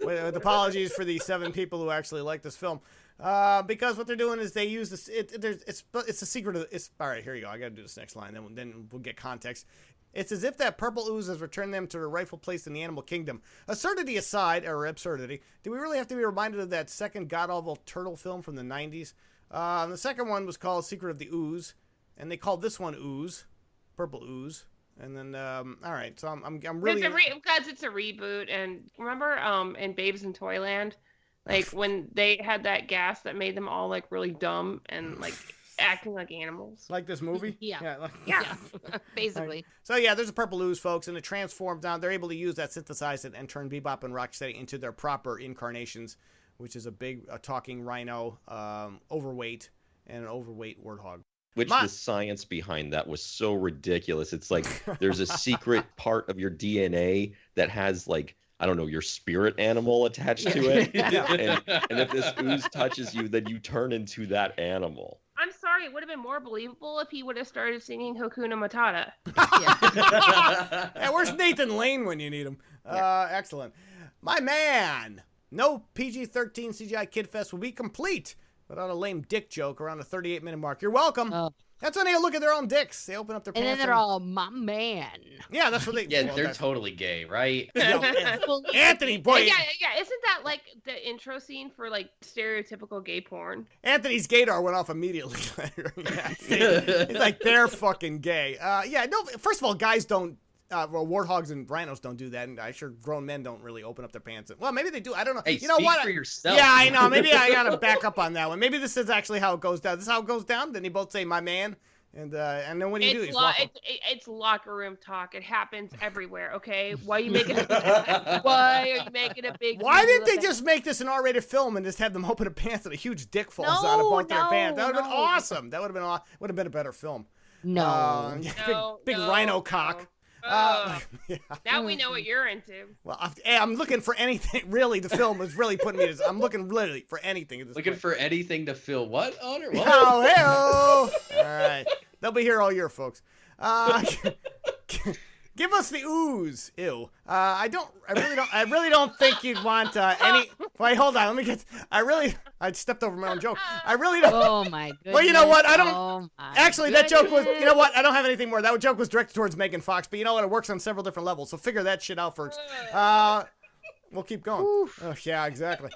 With apologies for the 7 people who actually like this film. Because what they're doing is they use this. It's a secret of it's. All right, here you go. I got to do this next line. Then we'll get context. It's as if that purple ooze has returned them to their rightful place in the animal kingdom. Absurdity aside, do we really have to be reminded of that second god-awful turtle film from the 90s? The second one was called Secret of the Ooze, and they called this one Ooze, Purple Ooze. And then, all right, so I'm really because it's a reboot. And remember, in Babes in Toyland, like when they had that gas that made them all like really dumb and like acting like animals. Like this movie? Yeah. Basically. Right. So yeah, there's a purple ooze, folks, and it transforms down. They're able to use that, synthesize it, and turn Bebop and Rocksteady into their proper incarnations, which is a big talking rhino, overweight, and an overweight warthog. Which the science behind that was so ridiculous. It's like there's a secret part of your DNA that has like, I don't know, your spirit animal attached to it. And if this ooze touches you, then you turn into that animal. I'm sorry, sorry, it would have been more believable if he would have started singing Hakuna Matata. Yeah, where's Nathan Lane when you need him? Excellent. My man, no PG-13 CGI Kid Fest will be complete without a lame dick joke around the 38-minute mark. You're welcome. That's when they look at their own dicks. They open up their pants. And then they're all, my man. Yeah, that's what they... Yeah, they're totally gay, right? Anthony, boy. Yeah. Isn't that like the intro scene for like stereotypical gay porn? Anthony's gaydar went off immediately. He's like, they're fucking gay. No, first of all, guys don't... warthogs and rhinos don't do that, and I'm sure grown men don't really open up their pants. Well, maybe they do. I don't know. Hey, you know what? For yourself. Yeah, I know. Maybe I gotta back up on that one. Maybe this is actually how it goes down. This is how it goes down. Then you both say, "My man," and then what do you do? It's locker room talk. It happens everywhere. Okay, why are you making a big? Why didn't they just make this an R-rated film and just have them open their pants and a huge dick falls out of both their pants? That would have been awesome. That would have been a better film. No. Big rhino cock. Now we know what you're into. Well, I'm looking for anything. Really, the film is really putting me. I'm looking literally for anything. At this looking point. for anything to fill what on or what? Oh, hey-oh. All right, they'll be here all year, folks. Give us the ooze. Ew. I really don't think you'd want any. Wait, hold on. Let me get. I stepped over my own joke. I really don't. Oh my goodness. Well, you know what? I don't. Actually, that joke was. You know what? I don't have anything more. That joke was directed towards Megan Fox, but you know what? It works on several different levels. So figure that shit out first. We'll keep going. Oh, yeah, exactly.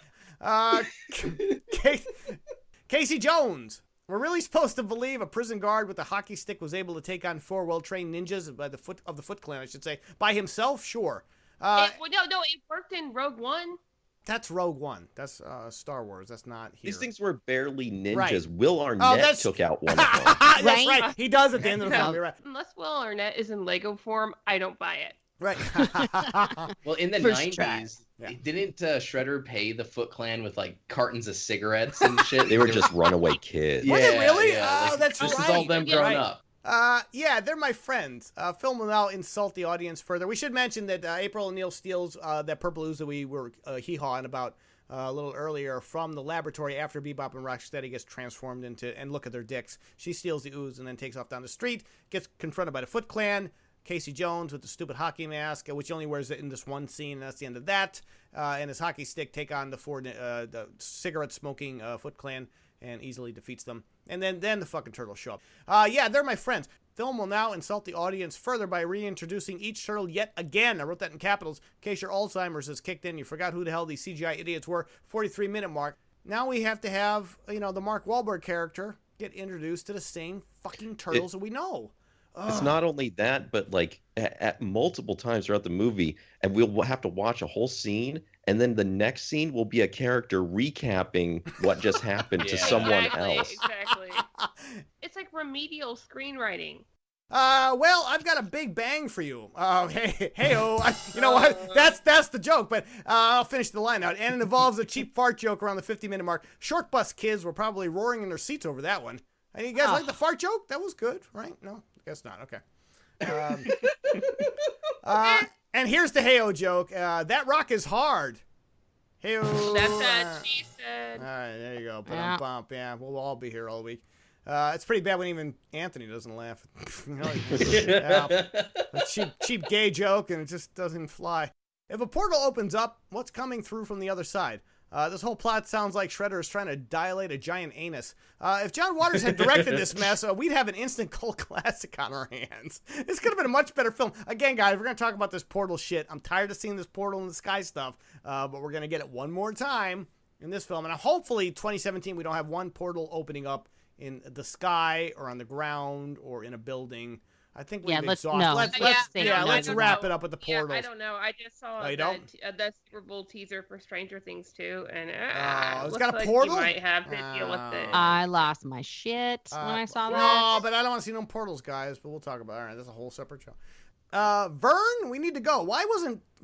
Casey Jones. We're really supposed to believe a prison guard with a hockey stick was able to take on 4 well-trained ninjas by the Foot Clan, I should say, by himself. Sure. No, it worked in Rogue One. That's Rogue One. That's Star Wars. That's not here. These things were barely ninjas. Right. Will Arnett took out one of them. That's right. He does at the end of the film. You're right. Unless Will Arnett is in Lego form, I don't buy it. Right. Well, in the First 90s, Yeah. didn't Shredder pay the Foot Clan with like cartons of cigarettes and shit? They were just runaway kids. Were they really? Yeah, Oh, that's this right. is all them grown up. Yeah, they're my friends. Film will now insult the audience further. We should mention that April O'Neil steals that Purple Ooze that we were hee-hawing about a little earlier from the laboratory after Bebop and Rocksteady gets transformed into, and look at their dicks. She steals the ooze and then takes off down the street, gets confronted by the Foot Clan. Casey Jones with the stupid hockey mask, which he only wears it in this one scene, and that's the end of that. And his hockey stick take on the cigarette-smoking Foot Clan and easily defeats them. And then the fucking turtles show up. Yeah, they're my friends. Film will now insult the audience further by reintroducing each turtle yet again. I wrote that in capitals in case your Alzheimer's has kicked in. You forgot who the hell these CGI idiots were. 43-minute mark. Now we have to have, the Mark Wahlberg character get introduced to the same fucking turtles that we know. It's not only that, but like at multiple times throughout the movie, and we'll have to watch a whole scene, and then the next scene will be a character recapping what just happened to someone else. Exactly. It's like remedial screenwriting. Well, I've got a big bang for you. You know what? That's the joke, but I'll finish the line out. And it involves a cheap fart joke around the 50-minute mark. Short bus kids were probably roaring in their seats over that one. Hey, you guys like the fart joke? That was good, right? No? Guess not. Okay. And here's the Heyo joke. That rock is hard. Heyo. That's what she said. All right, there you go. Bump. Yeah, we'll all be here all week. It's pretty bad when even Anthony doesn't laugh. A cheap gay joke, and it just doesn't fly. If a portal opens up, what's coming through from the other side? This whole plot sounds like Shredder is trying to dilate a giant anus. If John Waters had directed this mess, we'd have an instant cult classic on our hands. This could have been a much better film. Again, guys, we're going to talk about this portal shit. I'm tired of seeing this portal in the sky stuff, but we're going to get it one more time in this film. And hopefully 2017, we don't have one portal opening up in the sky or on the ground or in a building. I think we've exhausted. Let's wrap it up with the portals. Yeah, I don't know. I just saw the Super Bowl teaser for Stranger Things 2, and it's got a portal? You might have to deal with it. I lost my shit when I saw that. No, but I don't want to see no portals, guys. But we'll talk about it. All right, that's a whole separate show. Vern, we need to go.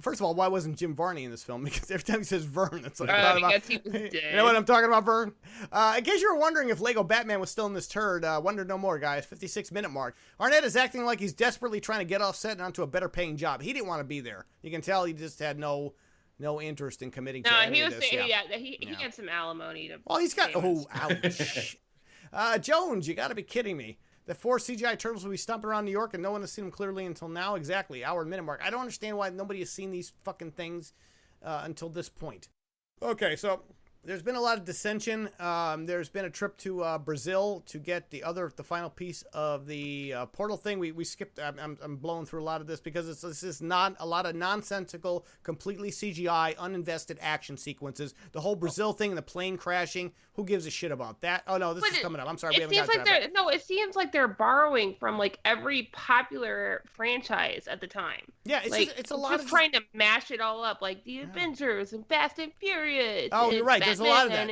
First of all, why wasn't Jim Varney in this film? Because every time he says Vern, it's like, because he was dead. You know what I'm talking about, Vern? In case you were wondering if Lego Batman was still in this turd, wonder no more, guys. 56-minute mark. Arnett is acting like he's desperately trying to get off set and onto a better paying job. He didn't want to be there. You can tell he just had no interest in committing to any of this. He had some alimony to. Well, he's got. Oh, ouch. Jones, you got to be kidding me. The 4 CGI Turtles will be stomping around New York and no one has seen them clearly until now. Exactly, hour and minute mark. I don't understand why nobody has seen these fucking things until this point. Okay, so there's been a lot of dissension. There's been a trip to Brazil to get the final piece of the portal thing. We skipped. I'm blowing through a lot of this because this is not a lot of nonsensical, completely CGI, uninvested action sequences. The whole Brazil thing and the plane crashing. Who gives a shit about that? Oh no, this is coming up. I'm sorry, we haven't got to that. No, it seems like they're borrowing from like every popular franchise at the time. Yeah, it's a lot of trying to mash it all up, like the Avengers and Fast and Furious. Oh, you're right. There's a lot of that.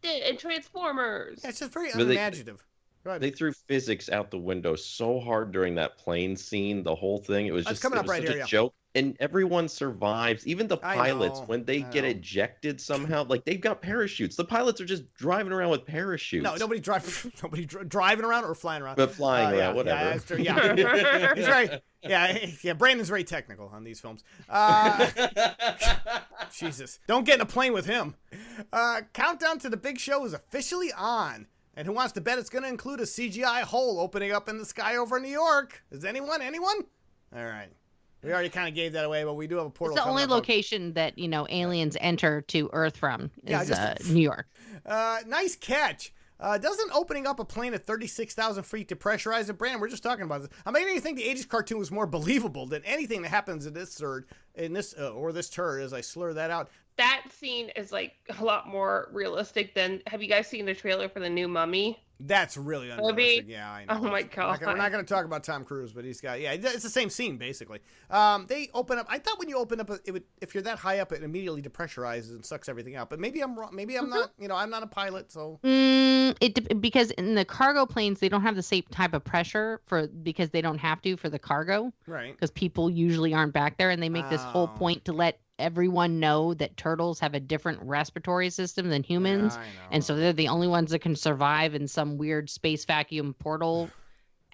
And Transformers. Yeah, it's just very unimaginative. They threw physics out the window so hard during that plane scene. The whole thing, it was just such a joke. And everyone survives. Even the pilots, when they get ejected somehow, like they've got parachutes. The pilots are just driving around with parachutes. No, nobody driving around or flying around. But flying around, whatever. Yeah, he's right. Yeah. Brandon's very technical on these films. Jesus, don't get in a plane with him. Countdown to the big show is officially on. And who wants to bet it's going to include a CGI hole opening up in the sky over New York? Is anyone? All right. We already kind of gave that away, but we do have a portal. It's the only location that, aliens enter to Earth from is New York. Nice catch. Doesn't opening up a plane at 36,000 feet to pressurize it? Brandon, we're just talking about this. I mean, I think the 80s cartoon was more believable than anything that happens in this turd, as I slur that out. That scene is like a lot more realistic than. Have you guys seen the trailer for the new Mummy? That's really unrealistic. Yeah, I know. Oh my god. We're not going to talk about Tom Cruise, but it's the same scene basically. They open up. I thought when you open up, if you're that high up, it immediately depressurizes and sucks everything out. But maybe I'm wrong. Maybe I'm not. I'm not a pilot, so. Because in the cargo planes, they don't have the same type of pressure because they don't have to for the cargo. Right. Because people usually aren't back there, and they make this whole point to let everyone know that turtles have a different respiratory system than humans, and so they're the only ones that can survive in some weird space vacuum portal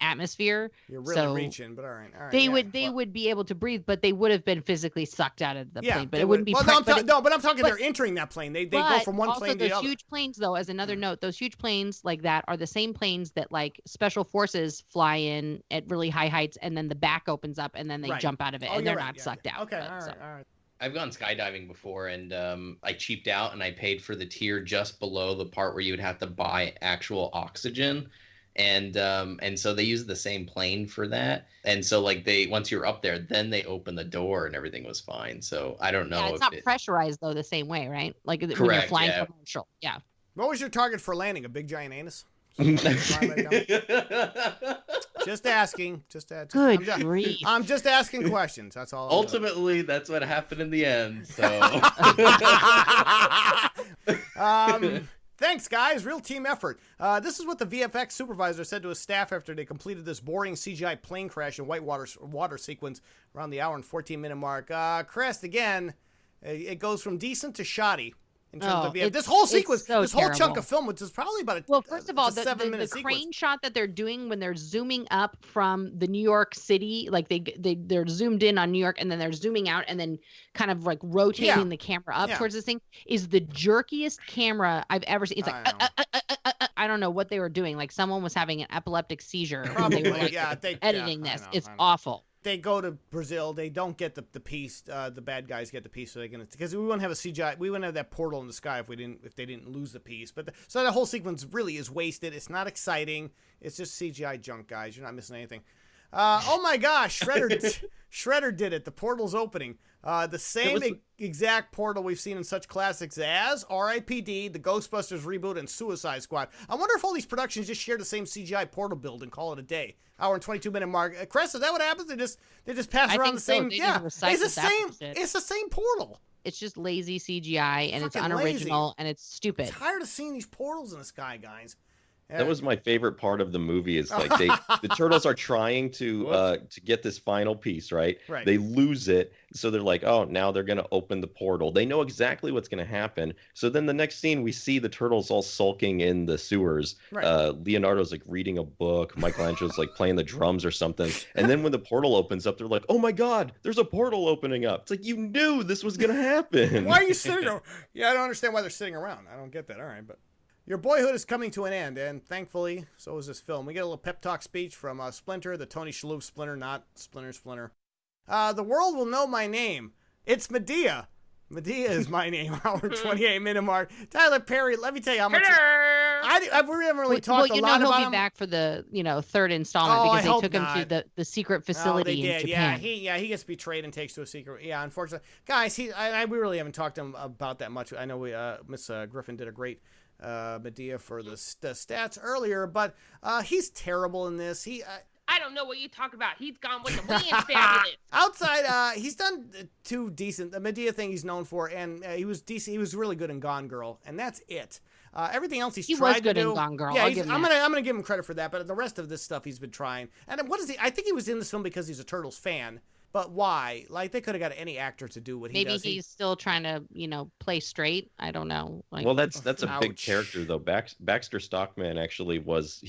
atmosphere. You're really reaching, but all right. They would be able to breathe, but they would have been physically sucked out of the plane. But it wouldn't be. But I'm talking. They're entering that plane. They go from one plane to the other. Also, those huge planes, though, as another note, those huge planes like that are the same planes that like special forces fly in at really high heights, and then the back opens up, and then they jump out of it, and they're not sucked out. Okay, all right. I've gone skydiving before, and I cheaped out and I paid for the tier just below the part where you would have to buy actual oxygen, and so they use the same plane for that. And so like once you're up there, then they open the door and everything was fine. So I don't know. Yeah, it's not pressurized though the same way, right? Like when you're flying commercial. Yeah. What was your target for landing? A big giant anus? Just asking. Good grief. I'm just asking questions. That's all. Ultimately, that's what happened in the end. So. Thanks, guys. Real team effort. This is what the VFX supervisor said to his staff after they completed this boring CGI plane crash and whitewater sequence around the hour and 14-minute mark. Crest, again, it goes from decent to shoddy. In terms of this whole sequence, this whole chunk of film, which is probably about first of all, the 7-minute crane shot that they're doing when they're zooming up from the New York City, like they're zoomed in on New York and then they're zooming out and then kind of like rotating the camera up towards this thing is the jerkiest camera I've ever seen. It's like I don't know what they were doing. Like someone was having an epileptic seizure. Probably, they were editing this. It's awful. They go to Brazil. They don't get the piece. The bad guys get the piece, so they can, because we wouldn't have a CGI. We wouldn't have that portal in the sky if they didn't lose the piece. But so the whole sequence really is wasted. It's not exciting. It's just CGI junk, guys. You're not missing anything. Oh my gosh, Shredder did it. The portal's opening. The same exact portal we've seen in such classics as R.I.P.D., the Ghostbusters reboot, and Suicide Squad. I wonder if all these productions just share the same CGI portal build and call it a day. Hour and 22-minute mark. Chris, is that what happens? They just pass around the same. Yeah, it's the same. It's the same portal. It's just lazy CGI and it's unoriginal and it's stupid. I'm tired of seeing these portals in the sky, guys. That was my favorite part of the movie. Is like the turtles are trying to get this final piece, right? Right. They lose it, so they're like, oh, now they're gonna open the portal. They know exactly what's gonna happen. So then the next scene, we see the turtles all sulking in the sewers. Right. Leonardo's like reading a book. Michelangelo's like playing the drums or something. And then when the portal opens up, they're like, oh my God, there's a portal opening up. It's like, you knew this was gonna happen. Why are you sitting around? Yeah, I don't understand why they're sitting around. I don't get that. All right, but. Your boyhood is coming to an end, and thankfully, so is this film. We get a little pep talk speech from Splinter, the Tony Shalhoub Splinter, not Splinter. The world will know my name. It's Madea. Madea is my name. Our 28-minute mark. Tyler Perry, let me tell you how much... I haven't really talked a lot about him. He'll be back for the third installment because they took him to the secret facility in Japan. He gets betrayed and takes to a secret. Yeah, unfortunately, guys, we really haven't talked to him about that much. I know Miss Griffin did a great Madea for the stats earlier, but he's terrible in this. I don't know what you talk about. He's gone with the wind, fabulous. Outside, he's done two decent. The Madea thing he's known for, and he was decent. He was really good in Gone Girl, and that's it. Everything else he tried to do. He was good in Gone Girl. Yeah, I'm gonna give him credit for that. But the rest of this stuff he's been trying. And what is he? I think he was in this film because he's a Turtles fan. But why? Like, they could have got any actor to do what he does. Maybe he's still trying to, play straight. I don't know. Well, that's a big character, though. Baxter Stockman actually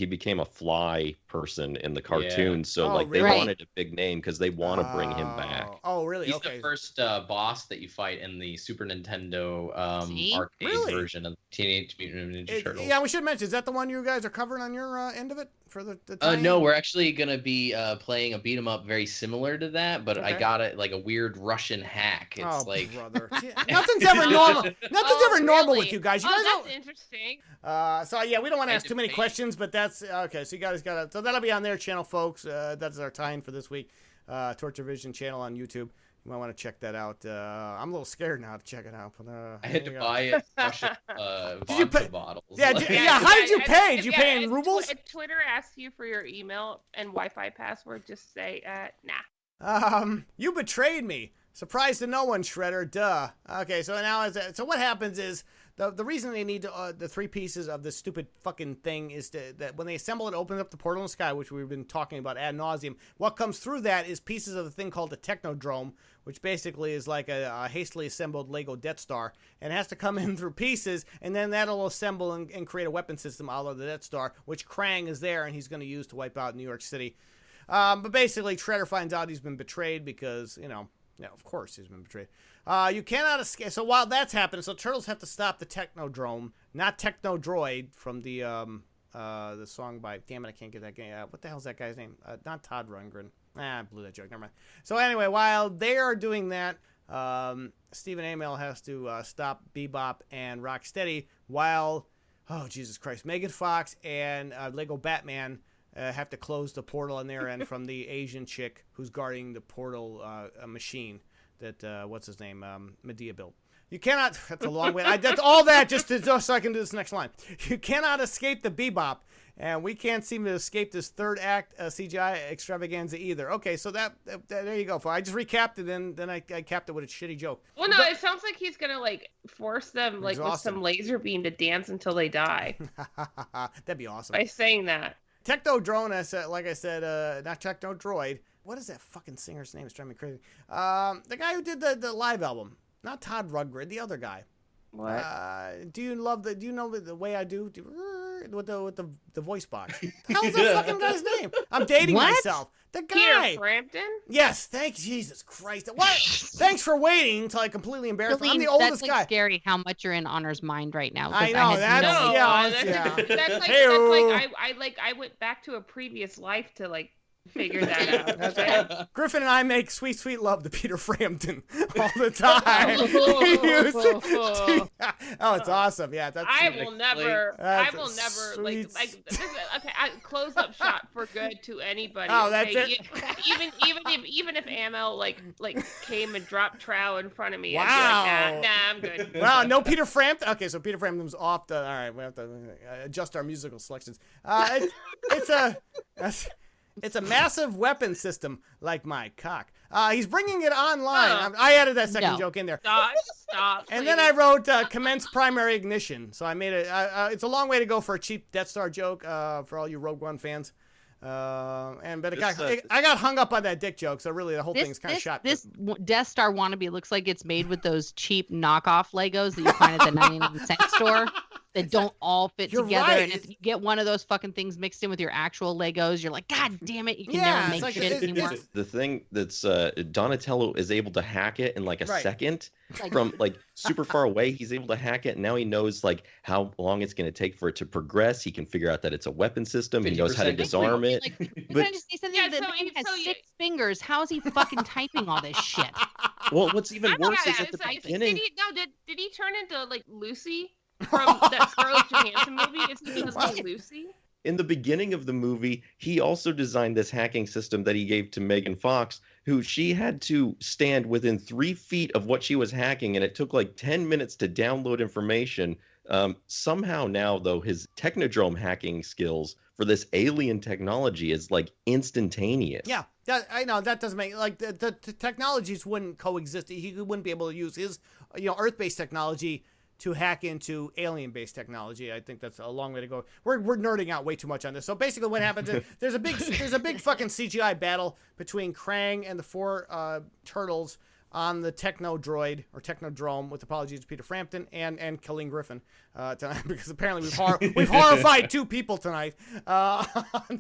became a Fly person in the cartoon. Yeah. So, they wanted a big name because they want to bring him back. Oh, really? He's the first boss that you fight in the Super Nintendo arcade version of Teenage Mutant Ninja Turtles. Yeah, we should mention, is that the one you guys are covering on your end of it? For the time? No, we're actually going to be playing a beat 'em up very similar to that, but I got it like a weird Russian hack. It's brother. Nothing's ever normal. Nothing's ever normal with you guys. That's interesting. So yeah, we don't want to ask too many questions, but that's okay. So you guys got so that'll be on their channel, folks. That's our tie-in for this week. Torturevision channel on YouTube. You might want to check that out. I'm a little scared now to check it out. But, I had to buy it Russian did you pay? Bottles. Yeah, how did you pay? Did you pay in rubles? If Twitter asks you for your email and Wi-Fi password, just say nah. You betrayed me. Surprise to no one, Shredder. Duh. Okay, so now so what happens is the reason they need the three pieces of this stupid fucking thing is that when they assemble it, opens up the portal in the sky, which we've been talking about ad nauseum. What comes through that is pieces of the thing called the Technodrome, which basically is like a hastily assembled Lego Death Star, and it has to come in through pieces, and then that'll assemble and create a weapon system out of the Death Star, which Krang is there, and he's going to use to wipe out New York City. But basically, Shredder finds out he's been betrayed because, of course he's been betrayed. You cannot escape. So while that's happening, so Turtles have to stop the Technodrome, not Technodroid from the song by, damn it, I can't get that game. What the hell's that guy's name? Not Todd Rundgren. I blew that joke. Never mind. So anyway, while they are doing that, Stephen Amell has to stop Bebop and Rocksteady while, oh, Jesus Christ, Megan Fox and Lego Batman have to close the portal on their end from the Asian chick who's guarding the portal machine that, what's his name, Madea built. You cannot, that's a long way, that's all that just so I can do this next line. You cannot escape the Bebop, and we can't seem to escape this third act CGI extravaganza either. Okay, so that there you go. I just recapped it, and then I capped it with a shitty joke. Well, no, it sounds like he's going to, force them, with some laser beam to dance until they die. That'd be awesome. By saying that. Technodrome, like I said, not Technodroid. What is that fucking singer's name? It's driving me crazy. The guy who did the live album. Not Todd Rundgren, the other guy. What? Do you know the way I do? With the voice box. The hell's that fucking guy's name? I'm dating myself. The guy. Peter Frampton? Yes, thanks, Jesus Christ. What? Thanks for waiting until I completely embarrassed you. I'm the oldest guy. That's scary how much you're in Honor's mind right now. I know. That's I went back to a previous life to figure that out. Griffin and I make sweet, sweet love to Peter Frampton all the time. Oh, it's awesome. Yeah, that's. I will never close up shot for good to anybody. Oh, that's it. Even if Amel came and dropped Trow in front of me, wow. I'd be like, nah, I'm good. Wow, no Peter Frampton. Okay, so Peter Frampton's off the. All right, we have to adjust our musical selections. It's a massive weapon system like my cock. He's bringing it online. I added that second joke in there. Stop. And then I wrote commence primary ignition. So I made it. It's a long way to go for a cheap Death Star joke for all you Rogue One fans. I got hung up on that dick joke. So really, the whole thing's kind of shot. This Death Star wannabe looks like it's made with those cheap knockoff Legos that you find at the 99-cent store. that don't all fit You're together. right. And if you get one of those fucking things mixed in with your actual Legos, you're like, God damn it, you can Yeah, never it's make like shit anymore. The thing that's Donatello is able to hack it in like a Right. second Like- from like super far away. He's able to hack it, and now he knows like how long it's going to take for it to progress. He can figure out that it's a weapon system. He knows how to 50% disarm it. Like, But- can I just say something? Yeah, The so man you- has so you- 6 fingers. How is he fucking typing all this shit? Well, what's even I don't worse get is it. at the So, beginning. did he turn into like Lucy from that Scarlett Johansson movie? Is he like Lucy? In the beginning of the movie, he also designed this hacking system that he gave to Megan Fox, who she had to stand within 3 feet of what she was hacking, and it took like 10 minutes to download information. Somehow now, though, his Technodrome hacking skills for this alien technology is like instantaneous. Yeah, I know that doesn't make like the technologies wouldn't coexist. He wouldn't be able to use his Earth-based technology to hack into alien-based technology. I think that's a long way to go. We're nerding out way too much on this. So basically, what happens is there's a big fucking CGI battle between Krang and the 4 turtles on the Technodroid or Technodrome, with apologies to Peter Frampton and Colleen Griffin tonight, because apparently we've horrified 2 people tonight on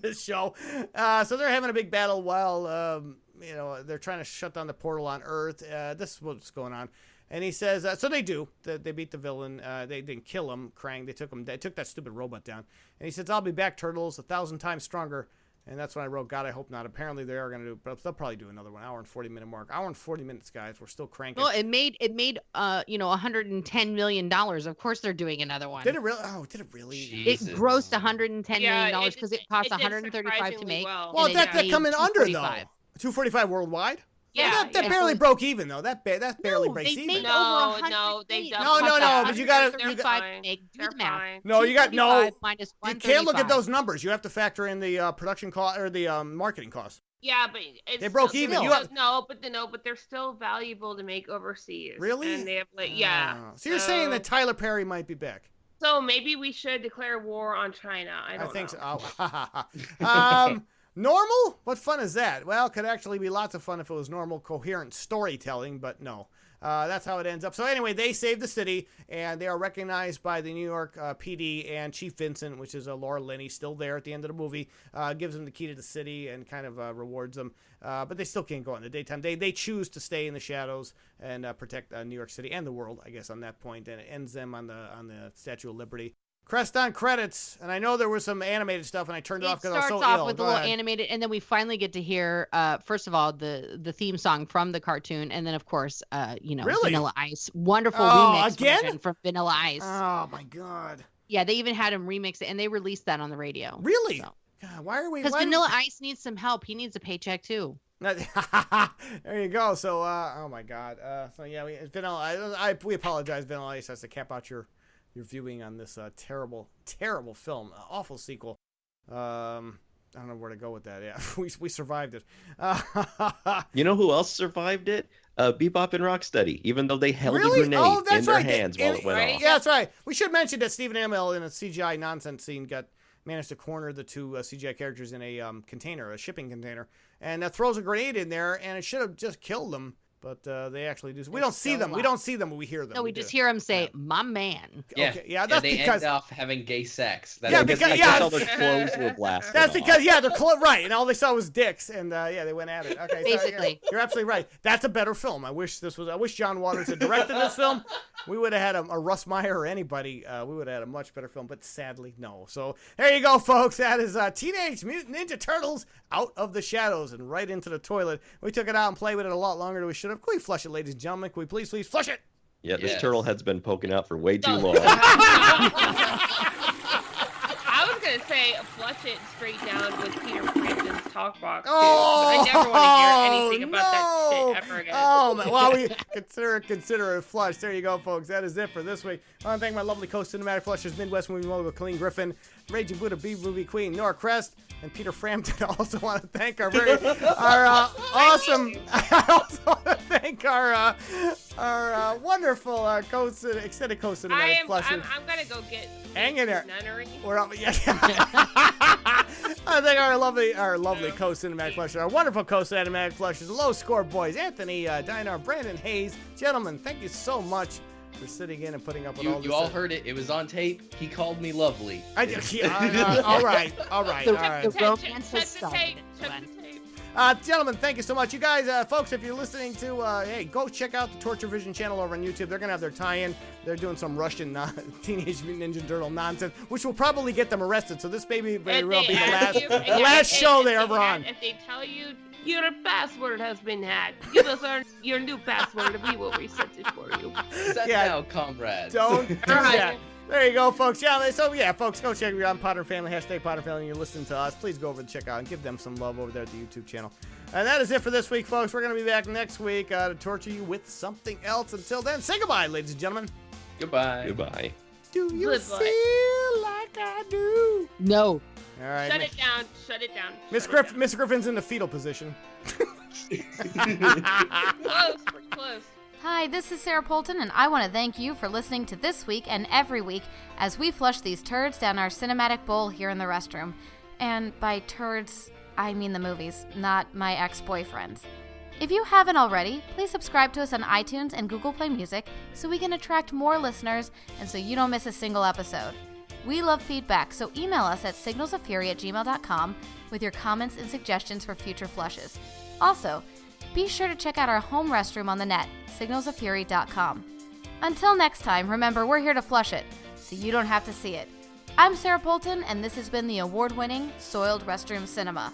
this show. So they're having a big battle while they're trying to shut down the portal on Earth. This is what's going on. And he says, so they do. They beat the villain. They didn't kill him, Krang. They took that stupid robot down. And he says, I'll be back, Turtles, 1,000 times stronger. And that's when I wrote, God, I hope not. Apparently they are going to do, but they'll probably do another 1 hour and 40-minute mark. Hour and 40 minutes, guys. We're still cranking. Well, it made $110 million. Of course they're doing another one. Did it really? Oh, did it really? It Jesus. grossed $110 million Yeah, because it cost did $135 to surprisingly make. well. Well, and that it made coming under, though. $245. 245 worldwide? Yeah, Well, that yeah. barely broke even, though. That barely No, breaks they even. made No, over no, they $100 don't. No, but you gotta- They're you fine. to make. Do They're the math. fine. No, you got no. 245 minus You can't look at 135. those numbers. You have to factor in the production cost or the marketing cost. Yeah, but it's They broke still- even. they're You still- but they're still valuable to make overseas. Really? And they have yeah. So you're saying that Tyler Perry might be back? So maybe we should declare war on China. I don't think know. so. Normal? What fun is that? Well, it could actually be lots of fun if it was normal, coherent storytelling, but no. That's how it ends up. So anyway, they save the city, and they are recognized by the New York PD and Chief Vincent, which is Laura Linney, still there at the end of the movie, gives them the key to the city and kind of rewards them. But they still can't go out in the daytime. They choose to stay in the shadows and protect New York City and the world, I guess, on that point, and it ends them on the Statue of Liberty. Crest on credits, and I know there was some animated stuff, and I turned it off because I was so starts off ill. with Go a little ahead. animated, and then we finally get to hear, first of all, the theme song from the cartoon, and then of course, Really? Vanilla Ice, wonderful Oh, remix again? version from Vanilla Ice. Oh my God! Yeah, they even had him remix it, and they released that on the radio. Really? So. God, why are we? Because why- Vanilla Ice needs some help. He needs a paycheck too. There you go. So, oh my God. So yeah, we apologize. Vanilla Ice has to cap out your viewing on this terrible film, awful sequel. I don't know where to go with that. Yeah, we survived it. You know who else survived it? Bebop and Rocksteady, even though they held Really? a grenade Oh, in that's their right. hands while And- it went right? off. Yeah, that's right. We should mention that Stephen Amell in a CGI nonsense scene managed to corner the 2 CGI characters in a container, a shipping container, and throws a grenade in there, and it should have just killed them. But they actually do. We don't see them. We don't see them, but we hear them. No, we just hear him say, "My man." Yeah, Okay, yeah, that's they because end off having gay sex. That's Yeah, I guess because- all their clothes were blasted that's off. because they're right, and all they saw was dicks, and they went at it. Okay, Basically. so, you're absolutely right. That's a better film. I wish John Waters had directed this film. We would have had a Russ Meyer or anybody. We would have had a much better film, but sadly, no. So there you go, folks. That is Teenage Mutant Ninja Turtles Out of the Shadows and right into the toilet. We took it out and played with it a lot longer than we should have. Can we flush it, ladies and gentlemen? Can we please flush it? Yeah, this Yes. turtle head's been poking out for way too long. I was gonna say flush it straight down with Peter Frampton's talk box. Too. Oh, I never want to hear anything about that no. shit ever again. Oh, man. Well, we consider it flush. There you go, folks. That is it for this week. I want to thank my lovely co-cinematic flushers, Midwest Movie Mogul, Colleen Griffin, Raging Buddha B-Movie Queen, Nora Crest, and Peter Frampton. I also want to thank our awesome. I also want to thank our wonderful extended co-cinematic flushers. I'm gonna go get Hang in there. nunnery. We're up, yeah. I think our lovely co-cinematic flushers, our wonderful co-cinematic flushers, low score boys, Anthony, Dynar, Brandan Haize. Gentlemen, thank you so much for sitting in and putting up with You, all this. you all heard it. It was on tape. He called me lovely. All right. The romance Shut has the started. tape. Shut Glenn. the tape. Gentlemen, thank you so much. You guys, folks, if you're listening to, hey, go check out the Torturevision channel over on YouTube. They're going to have their tie-in. They're doing some Russian Teenage Mutant Ninja Turtle nonsense, which will probably get them arrested. So this may very well be the last show they ever on. If they tell you your password has been hacked, give us your new password and we will reset it for you. Set now, comrade. Don't do Alright. that. There you go, folks. Yeah, so yeah, folks, go check it out on Potter Family, #Potter Family, and you're listening to us. Please go over and check out and give them some love over there at the YouTube channel. And that is it for this week, folks. We're going to be back next week to torture you with something else. Until then, say goodbye, ladies and gentlemen. Goodbye. Goodbye. Do you Goodbye. feel like I do? No. All right. Shut it down. Shut it down. Miss Griffin's in the fetal position. Close. We're close. Hi, this is Sarah Polton, and I want to thank you for listening to This Week and every week as we flush these turds down our cinematic bowl here in the restroom. And by turds, I mean the movies, not my ex-boyfriends. If you haven't already, please subscribe to us on iTunes and Google Play Music so we can attract more listeners and so you don't miss a single episode. We love feedback, so email us at signalsoffury@gmail.com with your comments and suggestions for future flushes. Also, be sure to check out our home restroom on the net, signalsoffury.com. Until next time, remember, we're here to flush it, so you don't have to see it. I'm Sarah Polton, and this has been the award-winning Soiled Restroom Cinema.